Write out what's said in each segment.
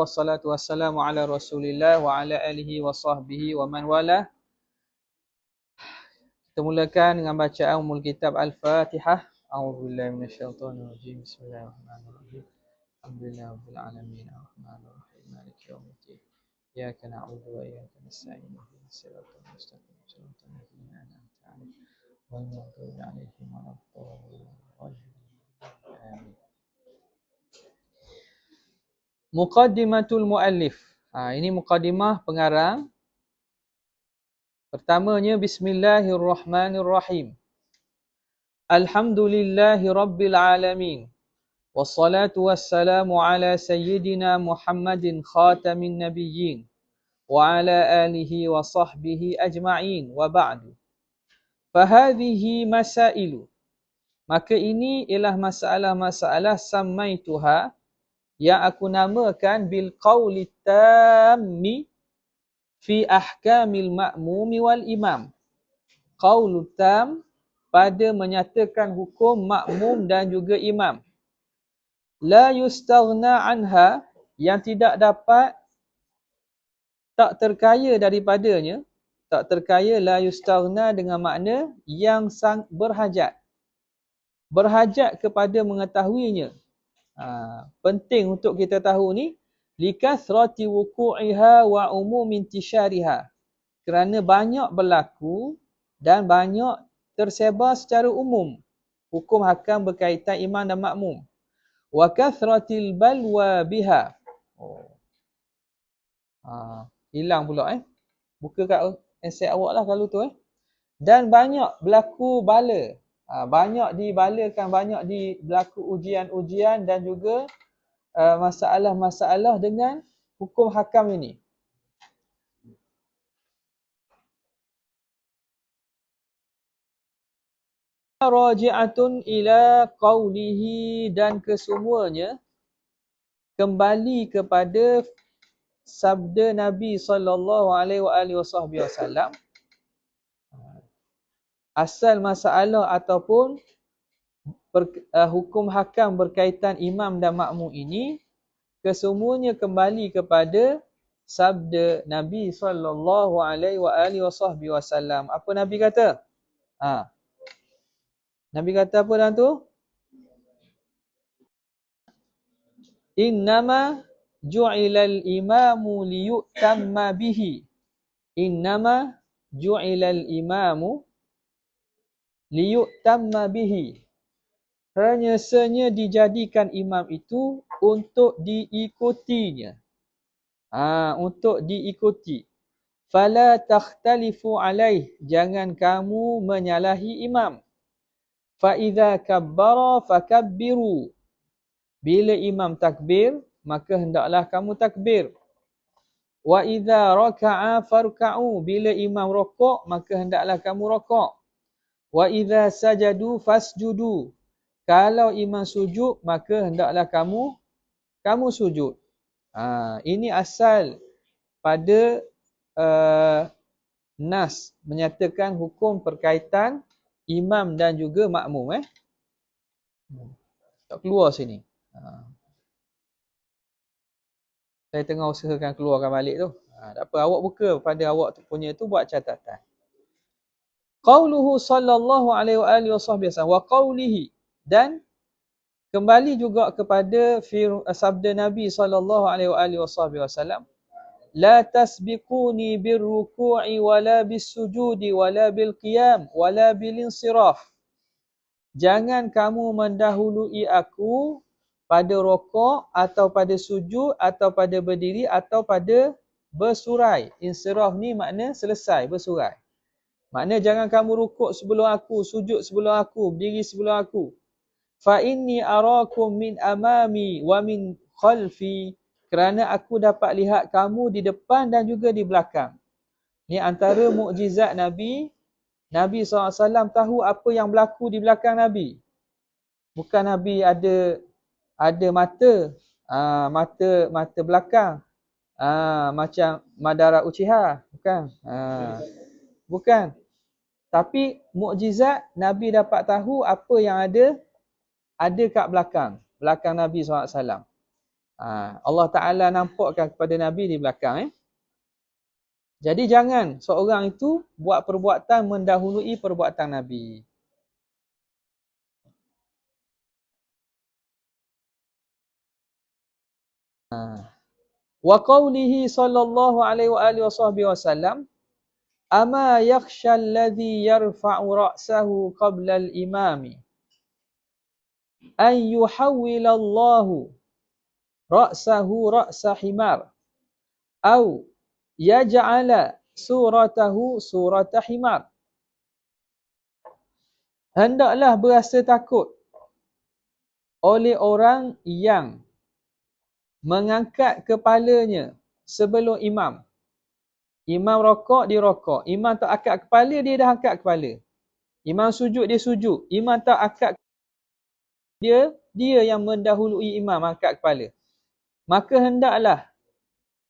Wassalatu wassalamu ala Rasulillah wa ala alihi wa sahbihi wa man wala. Kita mulakan dengan bacaan Ummul Kitab Al-Fatihah. A'udzubillahi minasyaitonir rajim. Bismillahirrahmanirrahim. Alhamdulillahi rabbil alamin. Arrahmanir rahim. Maliki yaumiddin. Iyyaka na'budu wa iyyaka nasta'in. Ihdinas siratal mustaqim. Siratal ladzina an'amta 'alaihim ghairil maghdubi 'alaihim waladdallin. Amin. Muqaddimatul muallif. Ini muqaddimah pengarang. Pertamanya, Bismillahirrahmanirrahim. Alhamdulillahi Rabbil Alamin. Wassalatu wassalamu ala Sayyidina Muhammadin khatamin nabiyyin. Wa ala alihi wa sahbihi ajma'in. Wa ba'du. Fahadhihi masailu. Maka ini ialah masalah-masalah sammaituha yang aku namakan bil qawli tammi fi ahkamil ma'mumi wal imam. Qaulu tam pada menyatakan hukum makmum dan juga imam. La yustaghna anha, yang tidak dapat, tak terkaya daripadanya. Tak terkaya, la yustaghna dengan makna yang berhajat. Berhajat kepada mengetahuinya. Penting untuk kita tahu ni, likathrati wuku'iha wa umum intishariha, kerana banyak berlaku dan banyak tersebar secara umum hukum hakam berkaitan imam dan makmum. Wa kathratil balwa biha. Hilang pula buka kat handset awak lah kalau tu Dan banyak berlaku bala. Banyak dibalakan, banyak berlaku ujian-ujian dan juga masalah-masalah dengan hukum hakam ini. Raji'atun ila qawlihi, dan kesemuanya kembali kepada sabda Nabi sallallahu alaihi wasallam. Asal masalah ataupun hukum hakam berkaitan imam dan makmum ini kesemuanya kembali kepada sabda Nabi sallallahu alaihi wasallam. Apa Nabi kata? Nabi kata apa dalam tu? Innama ju'ilal imamu liyutamma bihi. Innama ju'ilal imamu liyutamma bihi. Hanya dijadikan imam itu untuk diikutinya. Untuk diikuti. Fala takhtalifu alaih, jangan kamu menyalahi imam. Fa idza kabbara fakabbiru, bila imam takbir maka hendaklah kamu takbir. Wa idza raka'a farka'u, bila imam rokok maka hendaklah kamu rokok. Wa idza sajadu fasjudu, kalau imam sujud maka hendaklah kamu sujud. Ini asal pada nas menyatakan hukum berkaitan imam dan juga makmum. Tak keluar sini. Saya tengah usahakan keluarkan balik tu. Tak apa, awak buka pada awak punya tu, buat catatan. Qauluhu sallallahu alaihi wasallam wa qaulihi, dan kembali juga kepada sabda Nabi sallallahu alaihi wasallam, la tasbiquni birruku'i wala bisujudi wala bilqiyam wala bilinsiraf. Jangan kamu mendahului aku pada rokok atau pada sujud atau pada berdiri atau pada bersurai. Insiraf ni makna selesai bersurai. Makna jangan kamu rukuk sebelum aku, sujud sebelum aku, berdiri sebelum aku. Fa inni arakum min amami wa min khalfi, kerana aku dapat lihat kamu di depan dan juga di belakang. Ni antara mukjizat Nabi. Nabi SAW tahu apa yang berlaku di belakang Nabi. Bukan Nabi ada mata, mata belakang, macam Madara Uchiha, bukan. Bukan. Tapi mukjizat Nabi dapat tahu apa yang ada kat belakang Nabi SAW. Allah Ta'ala nampakkan kepada Nabi di belakang. Jadi jangan seorang itu buat perbuatan mendahului perbuatan Nabi. Wa qawlihi sallallahu alaihi wa alihi wasallam, ama yakhsha alladhi yarfa'u ra'sahu qabla al-imami an yuhawwila Allahu ra'sahu ra'sa himar au yaj'ala suratahu surata himar. Hendaklah berasa takut oleh orang yang mengangkat kepalanya sebelum imam. Imam rokok, dia rokok. Imam tak angkat kepala, dia dah angkat kepala. Imam sujud, dia sujud. Imam tak angkat dia yang mendahului imam angkat kepala. Maka hendaklah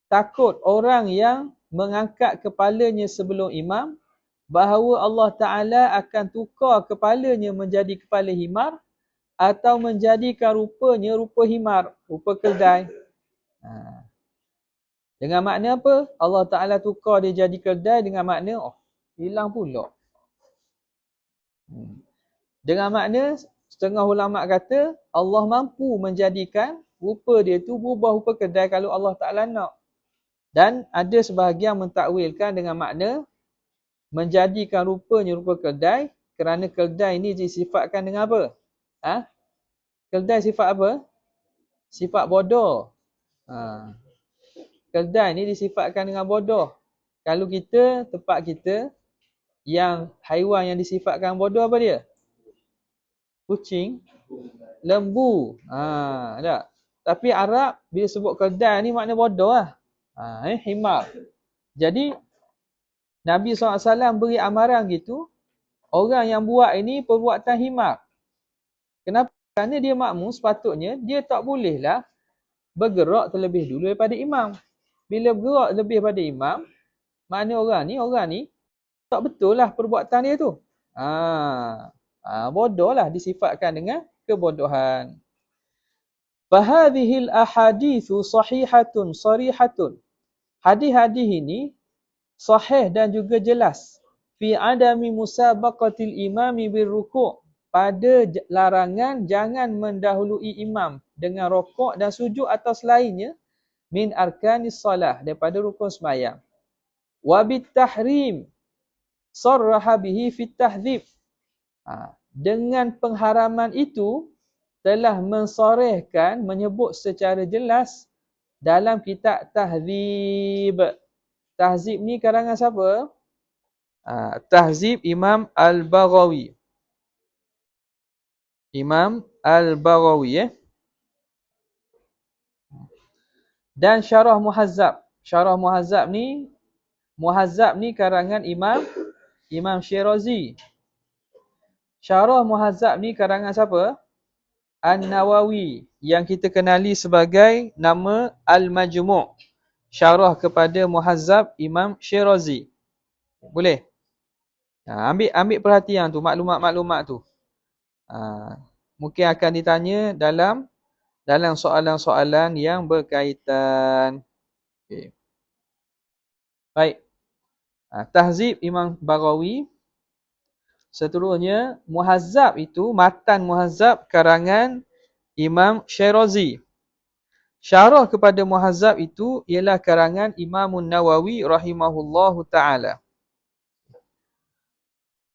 takut orang yang mengangkat kepalanya sebelum imam, bahawa Allah Ta'ala akan tukar kepalanya menjadi kepala himar atau menjadikan rupanya rupa himar, rupa keldai. Dengan makna apa? Allah Ta'ala tukar dia jadi keldai dengan makna, hilang pula. Dengan makna, setengah ulama' kata, Allah mampu menjadikan rupa dia tu berubah rupa keldai kalau Allah Ta'ala nak. Dan ada sebahagian mentakwilkan dengan makna, menjadikan rupanya rupa keldai, kerana keldai ni disifatkan dengan apa? Keldai sifat apa? Sifat bodoh. Keldai ni disifatkan dengan bodoh. Kalau kita, tempat kita, yang haiwan yang disifatkan bodoh apa dia? Kucing, lembu. Tak? Tapi Arab bila sebut keldai ni makna bodoh lah. Himar. Jadi Nabi SAW beri amaran gitu, orang yang buat ini perbuatan himar. Kenapa? Kerana dia makmum, sepatutnya dia tak bolehlah bergerak terlebih dulu daripada imam. Bila bergerak lebih pada imam, makna orang ni tak betul lah perbuatan dia tu. Bodoh lah, disifatkan dengan kebodohan. Fahadhihil ahadithu sahihatun sarihatun. Hadis-hadis ini sahih dan juga jelas. Fi adami musabaqatil imami birruku'. Pada larangan jangan mendahului imam dengan rokok dan sujud atau selainnya min arkanis salah, daripada rukun sembahyang. Wa bitahrim sarraha bihi fit tahdzib. Dengan pengharaman itu telah mensorehkan, menyebut secara jelas dalam kitab Tahdzib. Tahdzib ni karangan siapa? Tahdzib Imam Al-Baghawi. Imam Al-Baghawi. Dan Syarah Muhazzab. Syarah Muhazzab ni karangan Imam Syirazi. Syarah Muhazzab ni karangan siapa? An-Nawawi, yang kita kenali sebagai nama Al-Majmu'. Syarah kepada Muhazzab Imam Syirazi. Boleh? Ambil perhatian tu, maklumat-maklumat tu. Mungkin akan ditanya dalam soalan-soalan yang berkaitan. Okay. Baik. Tahzib Imam Baghawi. Seterusnya, Muhazzab itu, matan Muhazzab karangan Imam Syirazi. Syarah kepada Muhazzab itu ialah karangan Imam Nawawi rahimahullahu ta'ala.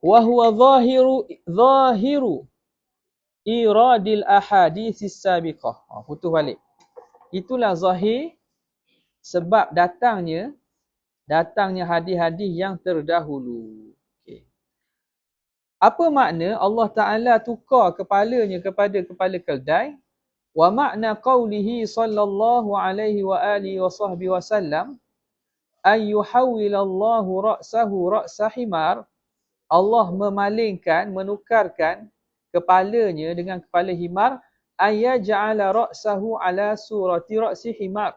Wa huwa zahiru iradil ahadithis sabiqah. Putus balik. Itulah zahir sebab datangnya hadis-hadis yang terdahulu. Okay. Apa makna Allah Ta'ala tukar kepalanya kepada kepala keldai? Wa makna qawlihi sallallahu alaihi wa alihi wa sahbihi wa sallam an yuhawwilallahu ra'sahu ra'sa himar. Allah memalingkan, menukarkan kepalanya dengan kepala himar, ayaj'ala ra'sahu ala surati ra'si himar.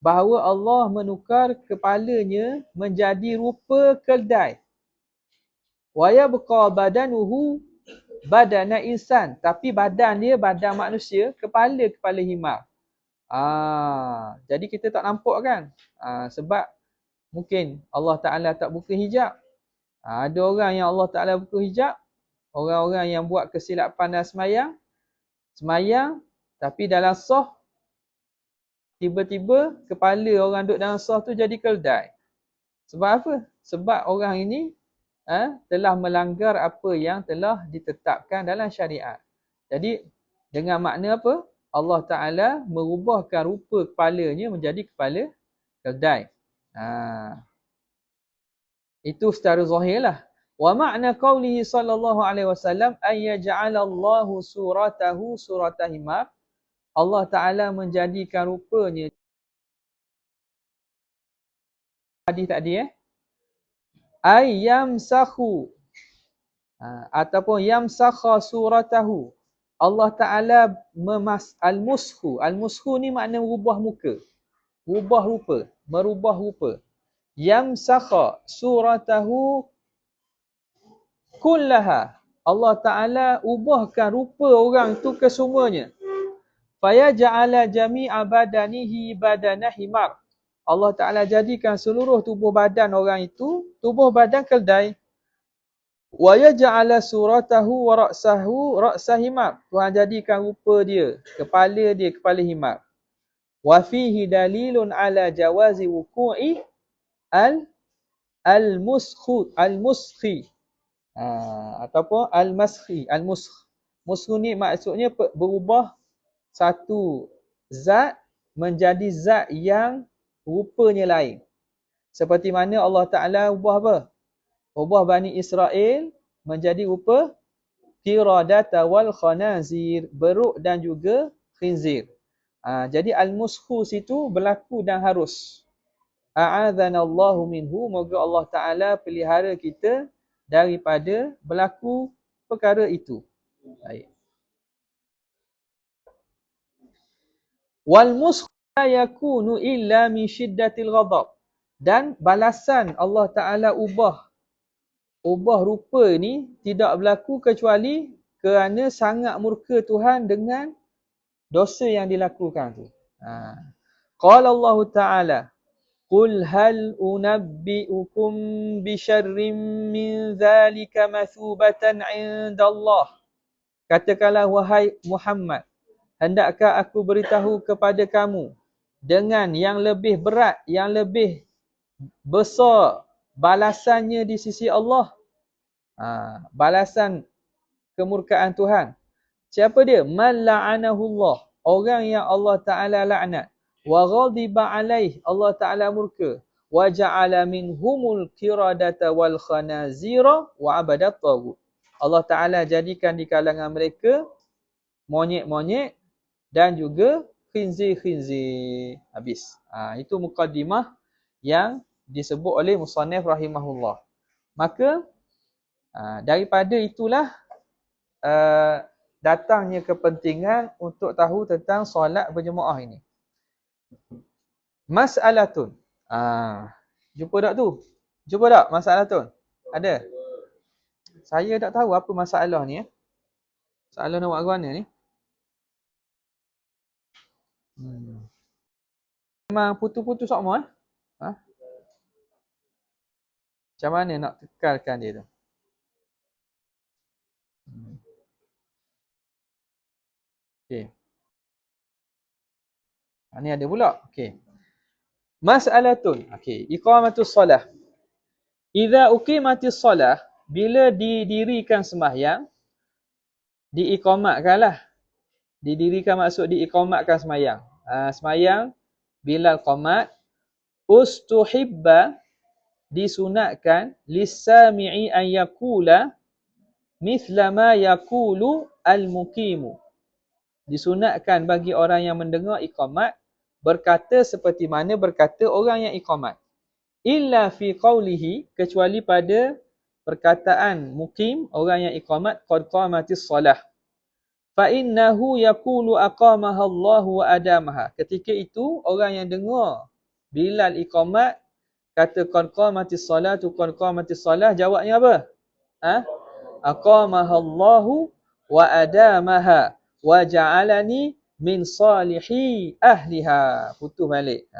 Bahawa Allah menukar kepalanya menjadi rupa keldai. Wa yabqa badanuhu badana insan, tapi badan dia badan manusia, kepala himar. Jadi kita tak nampak kan? Sebab mungkin Allah Ta'ala tak buka hijab. Ada orang yang Allah Ta'ala buka hijab. Orang-orang yang buat kesilapan dalam semayang, tapi dalam sah, tiba-tiba kepala orang duduk dalam sah tu jadi keldai. Sebab apa? Sebab orang ini telah melanggar apa yang telah ditetapkan dalam syariat. Jadi, dengan makna apa? Allah Ta'ala merubahkan rupa kepalanya menjadi kepala keldai. Itu secara zahir lah. Wa ma'na qawlihi sallallahu alaihi wasallam ay yaj'alallahu suratahu surata himar. Allah Ta'ala menjadikan rupanya hadis tadi ay yamsakhu ataupun yamsakha suratahu. Allah Ta'ala al-muskhu. Al-muskhu ni makna merubah muka. Merubah rupa. Yamsakha suratahu kullaha. Allah Ta'ala ubahkan rupa orang tu kesemuanya. Fayaja'ala jami'a badanihi badana himar. Allah Ta'ala jadikan seluruh tubuh badan orang itu, tubuh badan keldai. Wa yaj'ala suratahu wa ra'sahu ra'sa himar. Tuhan jadikan rupa dia, kepala himar. Wa fihi dalilun ala jawazi wuku'i al-muskhi ataupun al-maskhi. Muskh ni maksudnya berubah satu zat menjadi zat yang rupanya lain. Seperti mana Allah Ta'ala ubah apa? Ubah Bani Israel menjadi rupa qiradata wal khanazir, beruk dan juga khinzir. Jadi al-muskhu situ berlaku dan harus. A'adhanallahu minhu, moga Allah Ta'ala pelihara kita daripada berlaku perkara itu. Baik. Wal muskhu la yakunu illa min syiddatil ghadab. Dan balasan Allah Ta'ala ubah rupa ni tidak berlaku kecuali kerana sangat murka Tuhan dengan dosa yang dilakukan tu. Qala Allah Ta'ala, Qul hal unabbi'ukum bi syarrim min dhalika mathubatan 'inda Allah. Katakanlah wahai Muhammad, hendakkah aku beritahu kepada kamu dengan yang lebih berat, yang lebih besar balasannya di sisi Allah. Balasan kemurkaan Tuhan. Siapa dia? Man la'anahullah. Orang yang Allah Ta'ala laknat. Wa ghadiba alaih. Allah Ta'ala murka. Wa ja'ala minhumul qiradata wal khanazira wa abadat taghut. Allah Ta'ala jadikan di kalangan mereka monyet-monyet dan juga khinzir-khinzir. Habis. Itu muqaddimah yang disebut oleh musannif rahimahullah. Maka daripada itulah datangnya kepentingan untuk tahu tentang solat berjemaah ini. Mas'alatun. Jumpa tak tu? Jumpa tak mas'alatun? Ada? Saya tak tahu apa masalah ni. Masalah nak buat ke mana ni? Memang putus-putus semua. Macam mana nak tekalkan dia tu? Okey. Ni ada pula. Okey. Mas'alatun. Okey, iqamatus solah. Idza uqimatis solah, bila didirikan sembahyang, diiqamatkanlah. Didirikan maksud diiqamatkan sembahyang. Sembahyang bilal qamat, ustuhibba, disunatkan lis-sami'i an yaqula mithla ma yaqulu al-muqimu. Disunatkan bagi orang yang mendengar iqamat berkata seperti mana berkata orang yang iqamat. Illa fi qawlihi, kecuali pada perkataan muqim, orang yang iqamat, qad qamatis solah. Fa innahu yaqulu aqamaha Allah wa adamaha. Ketika itu orang yang dengar bilal iqamat kata qad qamatis solatu qad qamatis solah, jawabnya apa? Aqamaha Allah wa adamaha wa ja'alani min salihi ahliha. Putus balik.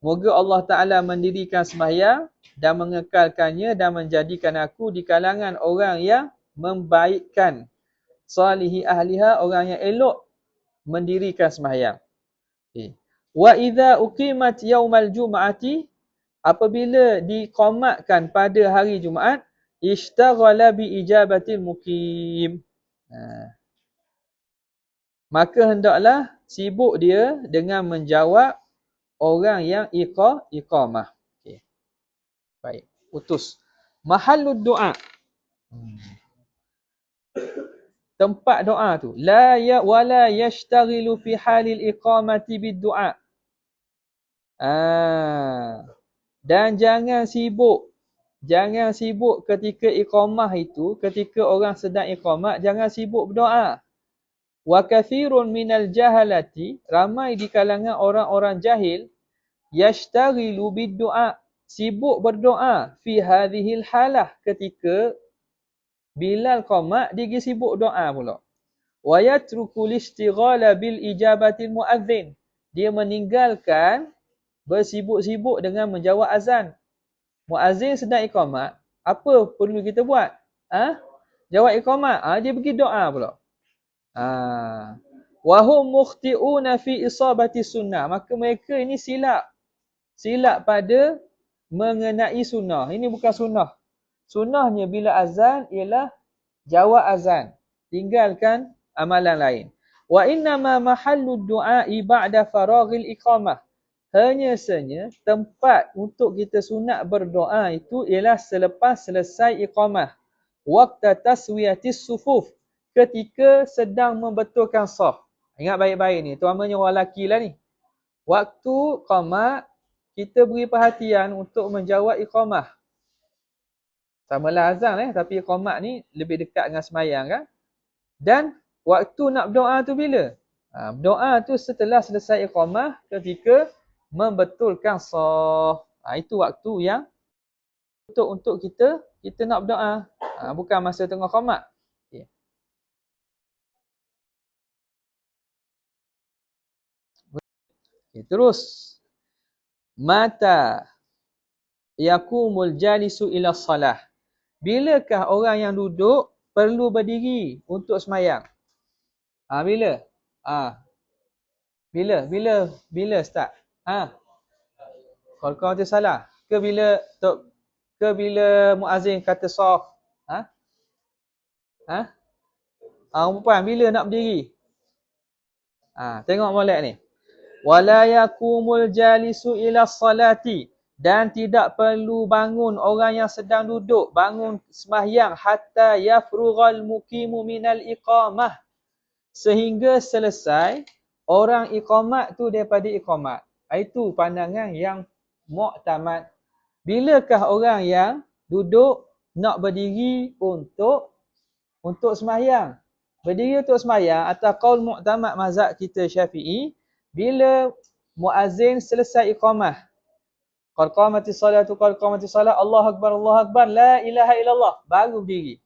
Moga Allah Ta'ala mendirikan sembahyang dan mengekalkannya dan menjadikan aku di kalangan orang yang membaikkan. Salihi ahliha, orang yang elok mendirikan sembahyang. Okay. Wa idza uqimat yaumal jum'ati, apabila diqamatkan pada hari Jumaat, ishtaghala bi ijabatil muqim. Maka hendaklah sibuk dia dengan menjawab orang yang iqamah. Okey. Baik, putus. Mahallud doa. Tempat doa tu. Wala yashtaghilu fi halil iqamati bid du'a. Dan jangan sibuk ketika iqamah itu, ketika orang sedang iqamah, jangan sibuk berdoa. Wa kathirun minal jahalati, ramai di kalangan orang-orang jahil, yashtaghilu bid du'a, sibuk berdoa fi hadhil halah, ketika Bilal qamat dia pergi sibuk doa pula. Wa yatrukul istighala bil ijabatil muadzin, dia meninggalkan bersibuk-sibuk dengan menjawab azan. Muazzin sedang iqamat, apa perlu kita buat? Jawab iqamat. Dia pergi doa pula. Wa hum mukhti'una fi isabati sunnah, maka mereka ini silap pada mengenai sunnah. Ini bukan sunnah. Sunnahnya bila azan ialah jawab azan, tinggalkan amalan lain. Wa innama mahallud du'a'i ba'da faraghil iqamah, hanya saja tempat untuk kita sunat berdoa itu ialah selepas selesai iqamah. Waqta taswiyatis sufuf, ketika sedang membetulkan saf. Ingat baik-baik ni, terutamanya orang lelaki lah ni. Waktu qamat, kita beri perhatian untuk menjawab iqamah. Samalah azan tapi iqamat ni lebih dekat dengan sembahyang kan. Dan waktu nak berdoa tu bila? Berdoa tu setelah selesai iqamah, ketika membetulkan saf. Itu waktu yang untuk kita nak berdoa. Bukan masa tengah qamat. Okay. Terus mata yakumul jalisu ila salah, bilakah orang yang duduk perlu berdiri untuk sembahyang? Bila? Bila start? Kalau kau tu salah. Ke bila muazzin kata saf? Perempuan bila nak berdiri? Tengok molek ni. Wala yakumul jalisu ila salati, dan tidak perlu bangun orang yang sedang duduk, bangun sembahyang, hatta yafrughal muqimu minal iqamah, sehingga selesai orang iqamat tu daripada iqamat. Itu pandangan yang mu'tamad. Bilakah orang yang duduk nak berdiri untuk sembahyang? Berdiri untuk sembahyang atau qaul mu'tamad mazhab kita Syafi'i, bila muazzin selesai iqamah. Qad qamatis salatu, qad qamatis salat, Allahu akbar, la ilaha illallah, baru berdiri.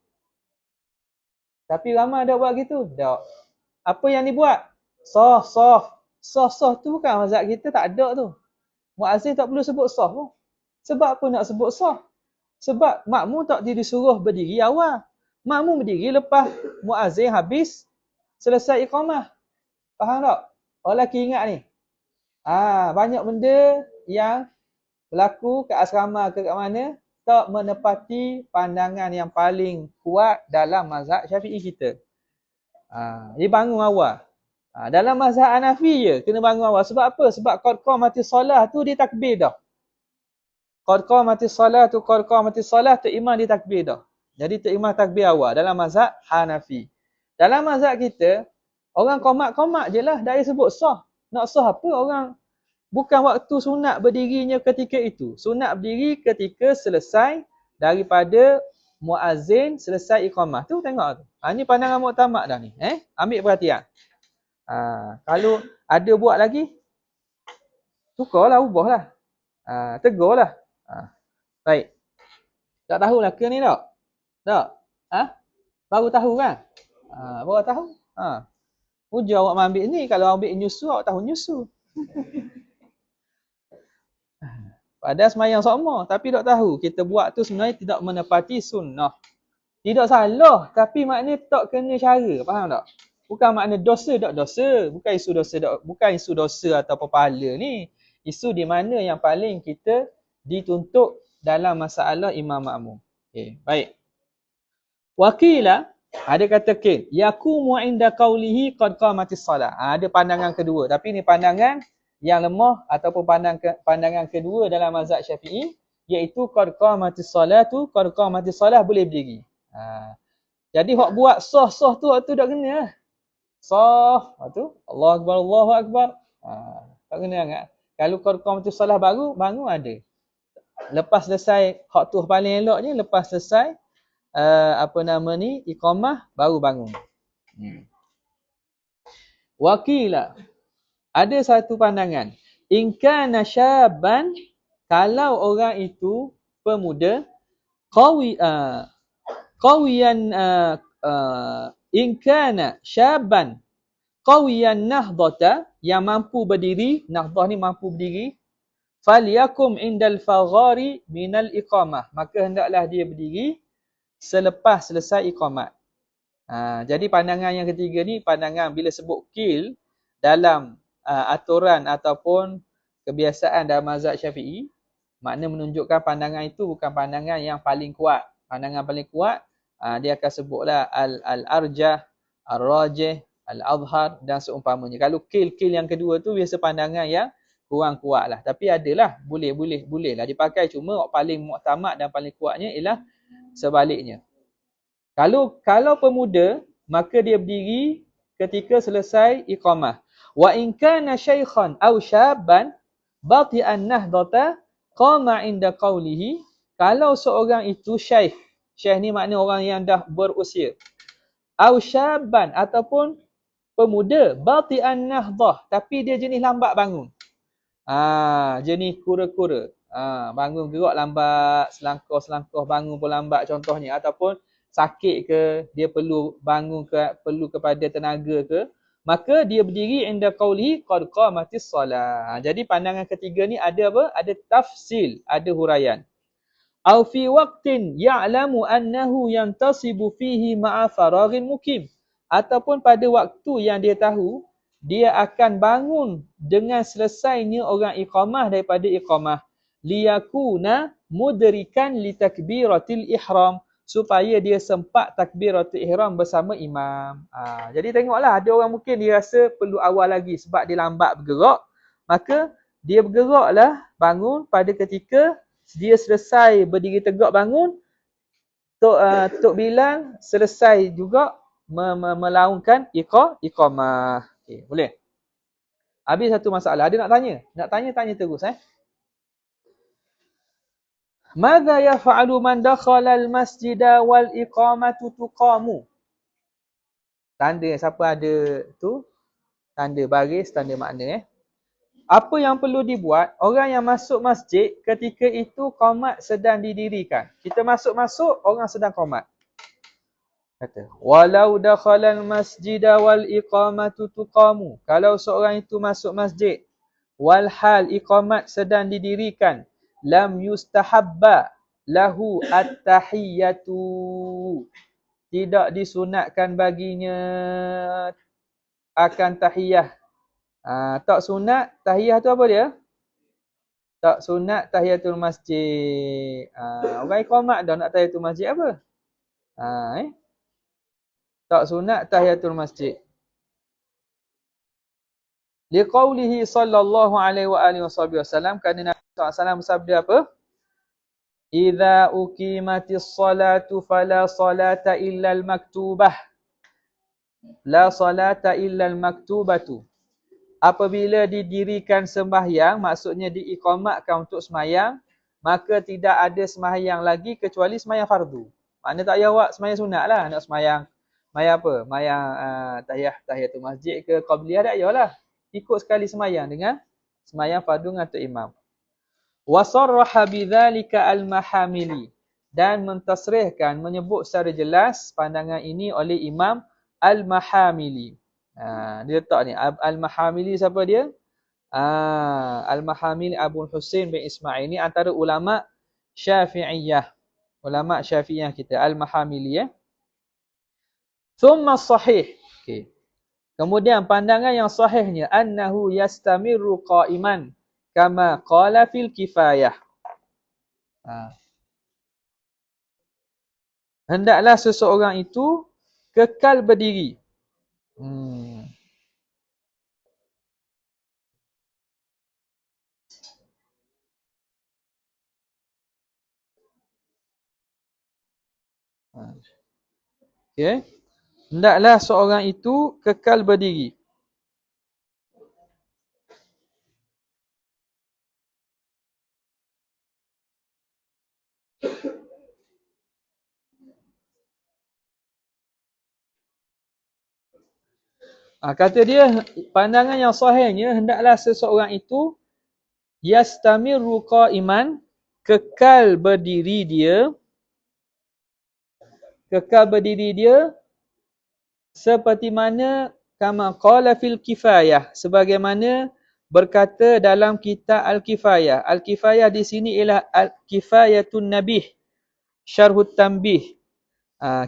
Tapi ramai dah buat gitu? Tak. Apa yang dibuat? Saf tu bukan mazhab kita, tak ada tu. Muazzin tak perlu sebut saf pun. Sebab apa nak sebut saf? Sebab makmum tak disuruh berdiri awal. Makmum berdiri lepas muazzin habis selesai iqamah. Faham tak? Orang lelaki ingat ni. Banyak benda yang berlaku kat asrama ke kat mana tak menepati pandangan yang paling kuat dalam mazhab Syafi'i kita. Dia bangun awal. Dalam mazhab Hanafi je kena bangun awal. Sebab apa? Sebab qad qamatis solah tu dia takbir dah. Qad qamatis solah tu imam dia takbir dah. Jadi tu imam takbir awal dalam mazhab Hanafi. Dalam mazhab kita, orang qamat je lah, dah sebut sah. Nak sah apa orang? Bukan waktu sunat berdirinya ketika itu. Sunat berdiri ketika selesai daripada muazzin selesai iqamah. Tu tengok tu. Ni pandangan mu'tamad dah ni. Ambil perhatian. Kalau ada buat lagi, tukarlah, ubahlah. Tegurlah. Baik. Tak tahulah ke ni tak? Tak? Baru tahu kan? Baru tahu? Hujah awak ambil ni, kalau ambil nyusu, awak tahu nyusu. Padahal semayang sama, tapi tak tahu. Kita buat tu sebenarnya tidak menepati sunnah. Tidak salah, tapi maknanya tak kena cara. Faham tak? Bukan makna dosa tak dosa. Bukan isu dosa tak, bukan isu dosa atau pahala ni. Isu di mana yang paling kita dituntut dalam masalah imam makmum. Okay, baik. Wakila, ada kata kil, yakumu inda qawlihi qad qamatis salah. Ada pandangan kedua, tapi ni pandangan yang lemah ataupun pandangan kedua dalam mazhab Syafi'i, iaitu qad qamatis salatu, qad qamatis salah boleh berdiri. Jadi hak buat sah-sah tu waktu tak kena lah. Sah, waktu Allahu Akbar, Allahu Akbar. Tak kena sangat. Kalau qad qamatis salah baru ada. Lepas selesai hak tu paling eloknya, lepas selesai iqamah baru bangun. Wakila, ada satu pandangan, in kana syaban, kalau orang itu pemuda, qawiyan in kana syaban qawiyan nahdata, yang mampu berdiri, nahdah ni mampu berdiri, falyakum indal faghari minal iqamah, maka hendaklah dia berdiri selepas selesai iqamat. Jadi pandangan yang ketiga ni, pandangan bila sebut qil dalam aturan ataupun kebiasaan dalam mazhab Syafi'i, makna menunjukkan pandangan itu bukan pandangan yang paling kuat. Pandangan paling kuat, dia akan sebutlah al-arjah, al-rajih, al-adhar dan seumpamanya. Kalau qil yang kedua tu biasa pandangan yang kurang kuat lah. Tapi adalah, boleh lah dipakai. Cuma paling muktamad dan paling kuatnya ialah sebaliknya. Kalau pemuda, maka dia berdiri ketika selesai iqamah. Wa in kana syaikhan aw syaban bati'an nahdata qama inda qawlihi, kalau seorang itu syaikh ni makna orang yang dah berusia, aw syaban ataupun pemuda, bati'an nahdah, tapi dia jenis lambat bangun. Jenis kura-kura. Bangun gerak lambat, selangkah bangun pun lambat contohnya, ataupun sakit ke, dia perlu bangun ke, perlu kepada tenaga ke, maka dia berdiri inda qawlihi qad qamatis salah. Jadi pandangan ketiga ni ada apa? Ada tafsil, ada huraian. Au fi waqtin ya'lamu annahu yantasibu fihi ma'a faraghin mukim, ataupun pada waktu yang dia tahu dia akan bangun dengan selesainya orang iqamah daripada iqamah, liyakuna mudrikan li takbiratil ihram, supaya dia sempat takbiratul ihram bersama imam. Jadi tengoklah, ada orang mungkin dia rasa perlu awal lagi sebab dia lambat bergerak, maka dia bergeraklah bangun pada ketika dia selesai berdiri tegak bangun, Tok Bilal selesai juga melaungkan iqamah. Okey, boleh? Habis satu masalah. Ada nak tanya? Nak tanya terus Madza yaf'alu man dakhala al-masjida wal iqamatu tuqamu? Tanda, siapa ada tu? Tanda baris, tanda makna Apa yang perlu dibuat orang yang masuk masjid ketika itu qamat sedang didirikan? Kita masuk, orang sedang qamat. Kata, walau dakhala al-masjida wal iqamatu tuqamu. Kalau seorang itu masuk masjid wal hal iqamat sedang didirikan, lam yustahabba lahu at-tahiyyatu, tidak disunatkan baginya akan tahiyah. Tak sunat tahiyah tu apa dia? Tak sunat tahiyatul masjid. Orang iqamat dah nak tahiyatul masjid apa? Tak sunat tahiyatul masjid. Liqaulihi sallallahu alaihi wa alihi wasallam, kerana Nabi SAW bersabda apa? Idza uqimatis salatu fala salata illa al-maktubah. La salata illa al-maktubatu. Apabila didirikan sembahyang, maksudnya diiqamatkan untuk sembahyang, maka tidak ada sembahyang lagi kecuali sembahyang fardu. Maknanya tak payah buat sembahyang sunat lah. Nak sembahyang apa? Sembahyang tahiyatul masjid ke qabliyah, tak payahlah. Ikut sekali sembahyang dengan sembahyang fardu dengan tok imam. Wa sarraha bidzalika al-mahamili, dan mentasrihkan, menyebut secara jelas pandangan ini oleh Imam al-Mahamili. Dia letak ni. Al-Mahamili siapa dia? Al-Mahamili Abu Hussein bin Ismail. Ini antara ulama Syafi'iyah. Ulama Syafi'iyah kita. Al-Mahamili ya. Thumma sahih. Okay. Kemudian pandangan yang sahihnya. Annahu yastamirru qa'iman. Kama qala fil kifayah. Hendaklah seseorang itu kekal berdiri. Okay. Hendaklah seorang itu kekal berdiri. Kata dia, pandangan yang sahihnya, hendaklah seseorang itu yastamirru qa'iman, kekal berdiri dia seperti mana kama qala fil kifayah, sebagaimana berkata dalam kitab Al-Kifayah. Al-Kifayah di sini ialah Al-Kifayatun Nabih Syarhut Tanbih.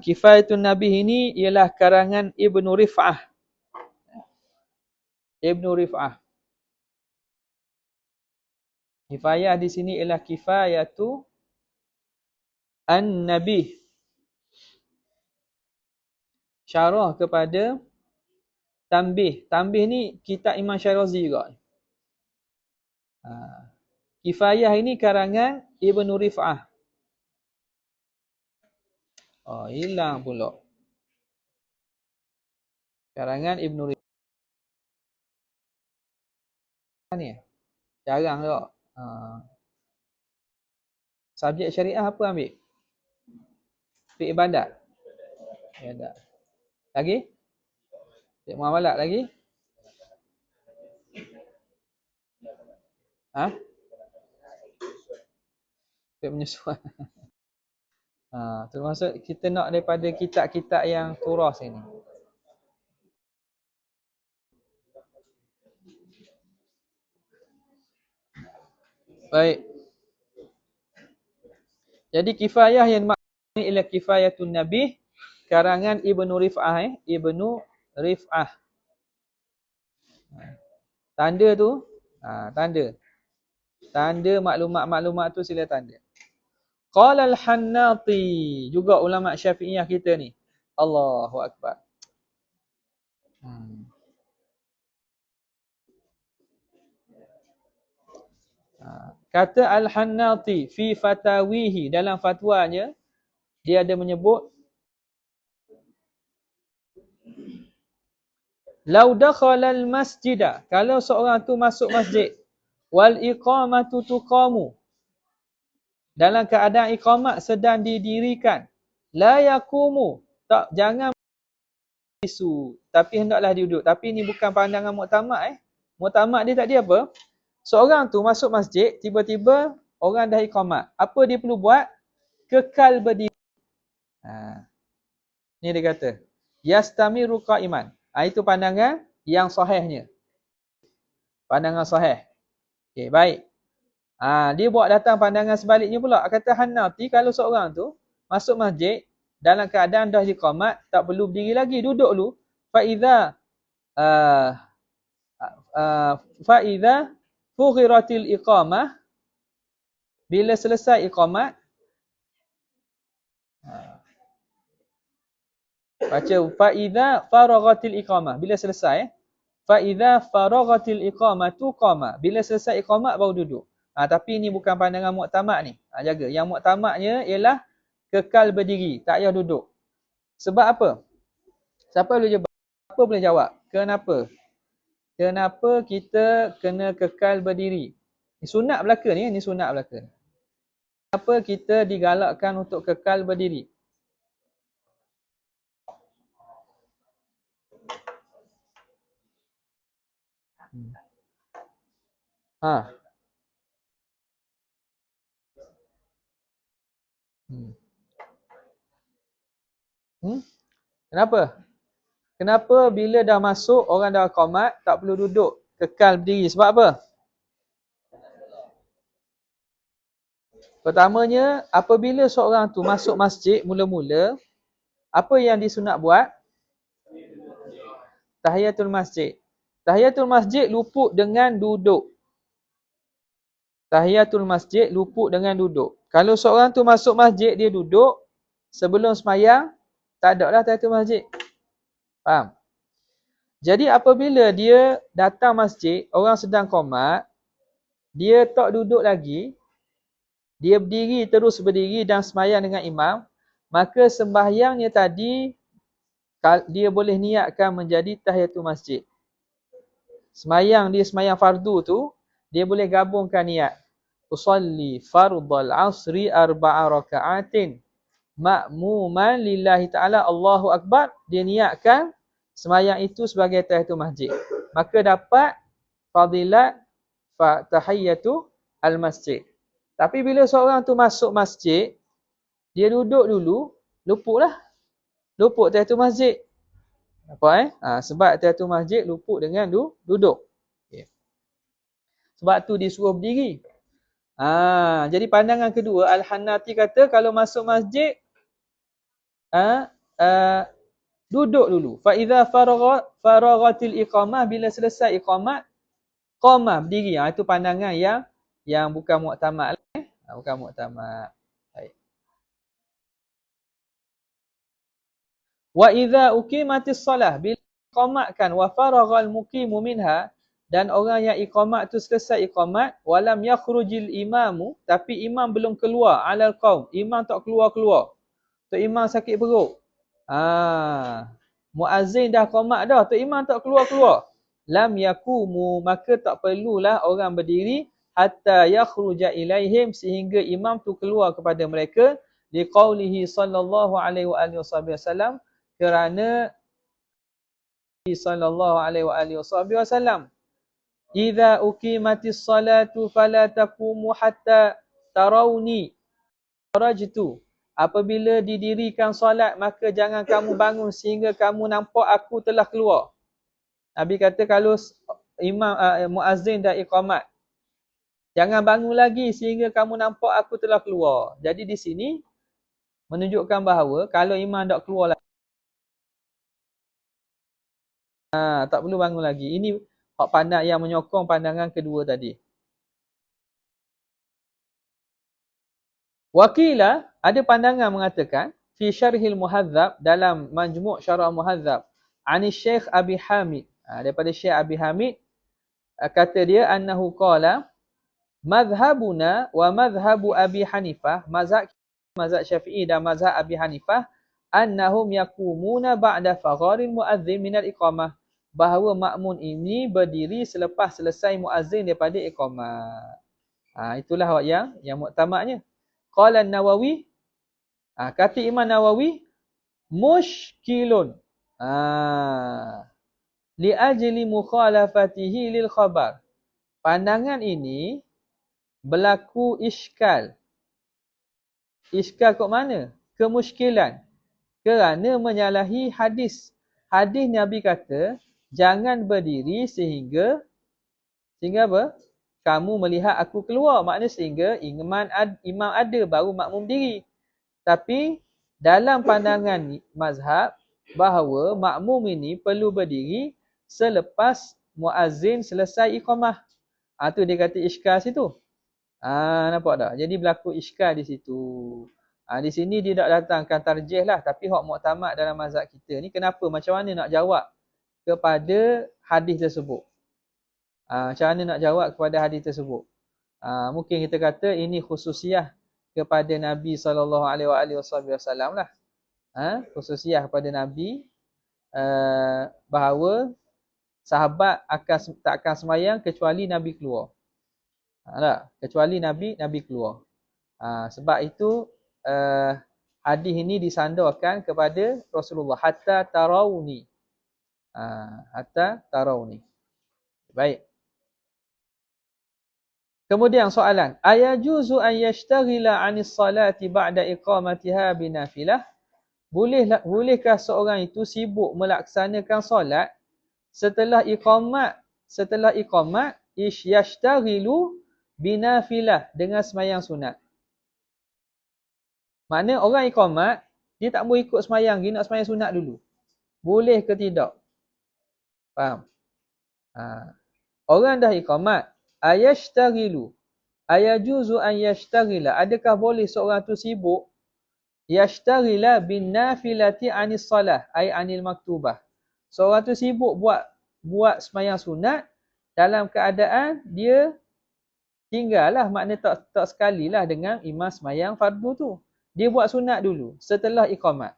Kifayatun Nabih ini ialah karangan Ibnu Rif'ah. Kifayah di sini ialah Kifayatu An-Nabih. Syarah kepada Tanbih. Tanbih ni kitab Imam Syarazi juga. Kifayah ini karangan Ibnu Rif'ah. Hilang pula. Karangan Ibnu Rif'ah ni. Jarang tak? Subjek syariah apa ambil? Fiqh ibadat. Lagi? Fiqh muamalat lagi? Fiqh penyesuaian. Termasuk kita nak daripada kitab-kitab yang turas ini. Baik. Jadi kifayah yang dimaksud ialah Kifayatun Nabih karangan Ibnu Rif'ah. Ibnu Rif'ah. Tanda tu, tanda. Tanda maklumat-maklumat tu sila tanda. Qala al-Hannati, juga ulama Syafi'iyah kita ni. Allahu Akbar. Kata Al-Hannati fi fatawihi, dalam fatwanya dia ada menyebut lau dakhala al-masjida, kalau seorang tu masuk masjid, wal iqamatu tuqamu, dalam keadaan iqamat sedang didirikan, la yaqumu, tak, jangan isu, tapi hendaklah duduk. Tapi ini bukan pandangan muktamad. Muktamad dia tak dia apa? Seorang tu masuk masjid, tiba-tiba orang dah iqamat. Apa dia perlu buat? Kekal berdiri. Ni dia kata, yastamiru qa'iman. Itu pandangan yang sahihnya. Pandangan sahih. Okey, baik. Dia buat datang pandangan sebaliknya pula. Kata Hannati, kalau seorang tu masuk masjid dalam keadaan dah iqamat, tak perlu berdiri lagi, duduk dulu. Fa'idha fughiratil iqamah, bila selesai iqamat, baca fa'idha faraghatil iqamah, bila selesai, fa'idha faraghatil iqamatu qama, bila selesai iqamat baru duduk. Tapi ini bukan pandangan muktamad ni. Jaga. Yang muktamadnya ialah kekal berdiri, tak payah duduk. Sebab apa? Siapa boleh jawab? Apa boleh jawab? Kenapa? Kenapa kita kena kekal berdiri? Ini sunat belaka ni, sunat belaka. Kenapa kita digalakkan untuk kekal berdiri? Kenapa? Kenapa bila dah masuk, orang dah qamat, tak perlu duduk, kekal berdiri? Sebab apa? Pertamanya, apabila seorang tu masuk masjid mula-mula, apa yang disunat buat? Tahiyatul masjid. Tahiyatul masjid luput dengan duduk. Tahiyatul masjid luput dengan duduk. Kalau seorang tu masuk masjid, dia duduk, sebelum semayang, tak ada lah tahiyatul masjid. Faham? Jadi apabila dia datang masjid, orang sedang qomat, dia tak duduk lagi, dia berdiri, terus berdiri dan semayang dengan imam, maka sembahyangnya tadi, dia boleh niatkan menjadi tahiyatul masjid. Semayang fardu tu, dia boleh gabungkan niat. Usalli fardal asri arba'a raka'atin ma'muman lillahi ta'ala Allahu Akbar. Dia niatkan semayang itu sebagai tahiyatul masjid. Maka dapat fadilat tahiyatu al-masjid. Tapi bila seorang tu masuk masjid, dia duduk dulu, luputlah. Luput tahiyatul masjid. Apa sebab tahiyatul masjid luput dengan duduk. Okay. Sebab tu disuruh berdiri. Jadi pandangan kedua, Al-Hanafi kata kalau masuk masjid, duduk dulu. Fa idza faraghatil iqamah, bila selesai iqamat, qamah, berdiri. Itu pandangan yang bukan muktamad. Bukan muktamad. Baik. Wa idza uqimatis solah, bila iqamatkan wa faraghal muqimu minha, dan orang yang iqamat tu selesai iqamat, walam yakhrujil imamu, tapi imam belum keluar alal qaum, imam tak keluar-keluar. Tok imam sakit perut. Muazzin dah qamat dah, tok imam tak keluar-keluar. Lam yakumu, maka tak perlulah orang berdiri hatta yakhruja ilaihim, sehingga imam tu keluar kepada mereka, liqaulihi sallallahu alaihi wasallam, kerana sallallahu alaihi wasallam, idza uqimatis salatu fala taqumu hatta tarawni kharajtu. Apabila didirikan solat, maka jangan kamu bangun sehingga kamu nampak aku telah keluar. Nabi kata kalau imam muazzin dah iqamat, jangan bangun lagi sehingga kamu nampak aku telah keluar. Jadi di sini menunjukkan bahawa kalau imam tak keluar lagi, tak perlu bangun lagi. Ini hak pandang yang menyokong pandangan kedua tadi. Wakilah, ada pandangan mengatakan, fi syarhil muhadzab, dalam majmu' syarah muhadzab, ani Syekh Abi Hamid, daripada Syekh Abi Hamid, kata dia, annahu qala, madhabuna wa madhabu Abi Hanifah, mazhab Syafi'i dan mazhab Abi Hanifah, annahum yakumuna ba'da fagharil muazzin minal iqamah, bahawa makmun ini berdiri selepas selesai muazzin daripada iqamah. Itulah yang muktamadnya. Qala Nawawi, kata Imam Nawawi, mushkilun li ajli mukhalafatihi lil khabar. Pandangan ini berlaku iskal. Iskal kat mana? Kemuskilan. Kerana menyalahi hadis. Hadis Nabi kata, jangan berdiri sehingga apa? Kamu melihat aku keluar. Maknanya sehingga imam ada baru makmum diri. Tapi dalam pandangan mazhab, bahawa makmum ini perlu berdiri selepas muazzin selesai iqamah. Tu dia kata iskal situ. Nampak tak? Jadi berlaku iskal di situ. Di sini dia tak datangkan tarjih lah. Tapi hak muktamad dalam mazhab kita ni, kenapa? Macam mana nak jawab kepada hadis tersebut? Macam mana nak jawab kepada hadis tersebut? Mungkin kita kata ini khususiah kepada Nabi SAW lah. Khususiah kepada Nabi, bahawa sahabat tak akan semayang kecuali Nabi keluar. Kecuali Nabi keluar. Sebab itu hadis ini disandarkan kepada Rasulullah, hatta tarawni. Hatta tarawni. Baik. Kemudian soalan, ayajuzu an yashtaghila 'anis salati ba'da iqamatiha binafilah? Bolehkah seorang itu sibuk melaksanakan solat setelah iqamat yashtaghilu binafilah dengan sembahyang sunat. Makna orang iqamat dia tak mau ikut sembahyang, dia nak sembahyang sunat dulu. Boleh ke tidak? Faham? Orang dah iqamat, ayashtaghilu, ayajuzu an yashtaghila, adakah boleh seorang tu sibuk yashtaghila bin nafilati anis salah ay anil maktubah. Seorang tu sibuk buat sembahyang sunat dalam keadaan dia tinggallah, makna tak sekalilah dengan imam sembahyang fardu tu. Dia buat sunat dulu setelah iqamat.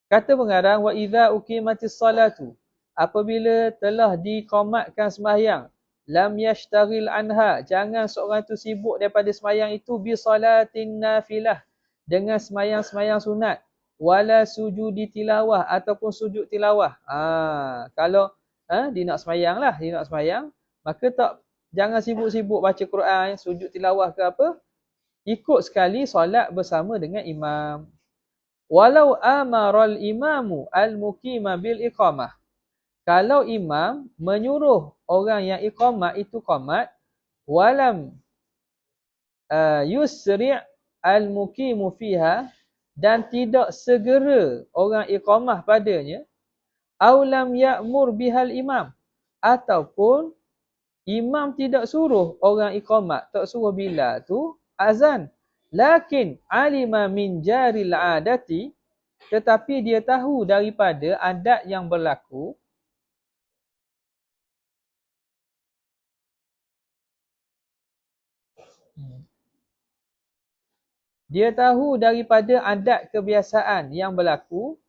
Kata pengarang, wa idza uqimatis salatu, apabila telah diqamatkan sembahyang, lam yashtaghil anha, jangan seorang itu sibuk daripada sembahyang itu bi salatin nafilah, dengan sembahyang sunat, wala sujudi tilawah, ataupun sujud tilawah. Kalau dia nak sembahyang, maka jangan sibuk-sibuk baca Quran, sujud tilawah ke apa. Ikut sekali solat bersama dengan imam. Walau amaral imamu al-muqima bil iqamah. Kalau imam menyuruh orang yang iqamah itu qamat, walam yusri' al-muqimu fiha, dan tidak segera orang iqamah padanya, aw lam ya'mur bihal imam, ataupun imam tidak suruh orang iqamah, tak suruh bila tu azan. Lakin alima min jaril adati, tetapi dia tahu daripada adat yang berlaku. Dia tahu daripada adat kebiasaan yang berlaku.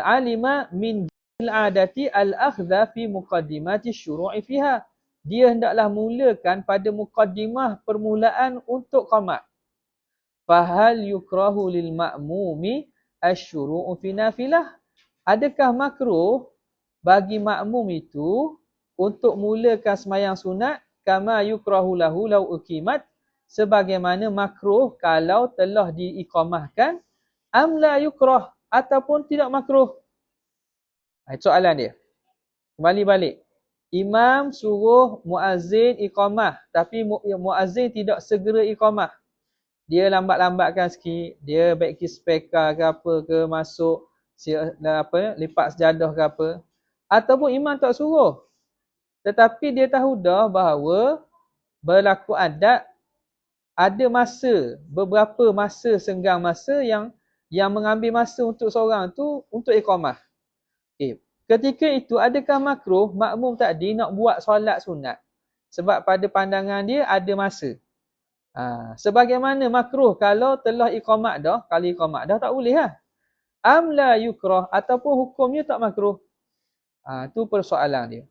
Alima min jaril adati al-akhdha fi muqaddimati syuru'i fiha. Dia hendaklah mulakan pada muqaddimah permulaan untuk qamat. Fahal yukrahu lil ma'mumi asyuru'u fi nafilah. Adakah makruh bagi makmum itu untuk mulakan sembahyang sunat kama yukrahu lahu law uqimat, sebagaimana makruh kalau telah diiqamahkan, am la yukrah, ataupun tidak makruh. Soalan dia. Kembali balik. Imam suruh muazzin iqamah, tapi muazzin tidak segera iqamah. Dia lambat-lambatkan sikit, dia baiki speaker ke apa ke, masuk lipat sejadah ke apa. Ataupun imam tak suruh, tetapi dia tahu dah bahawa berlaku adat, ada masa, beberapa masa senggang masa yang mengambil masa untuk seorang tu untuk iqamah. Ketika itu adakah makruh makmum tadi nak buat solat sunat? Sebab pada pandangan dia ada masa. Sebagaimana makruh kalau telah iqamat dah, kalau iqamat dah tak boleh lah. Am la yukrah, ataupun hukumnya tak makruh. Tu persoalan dia.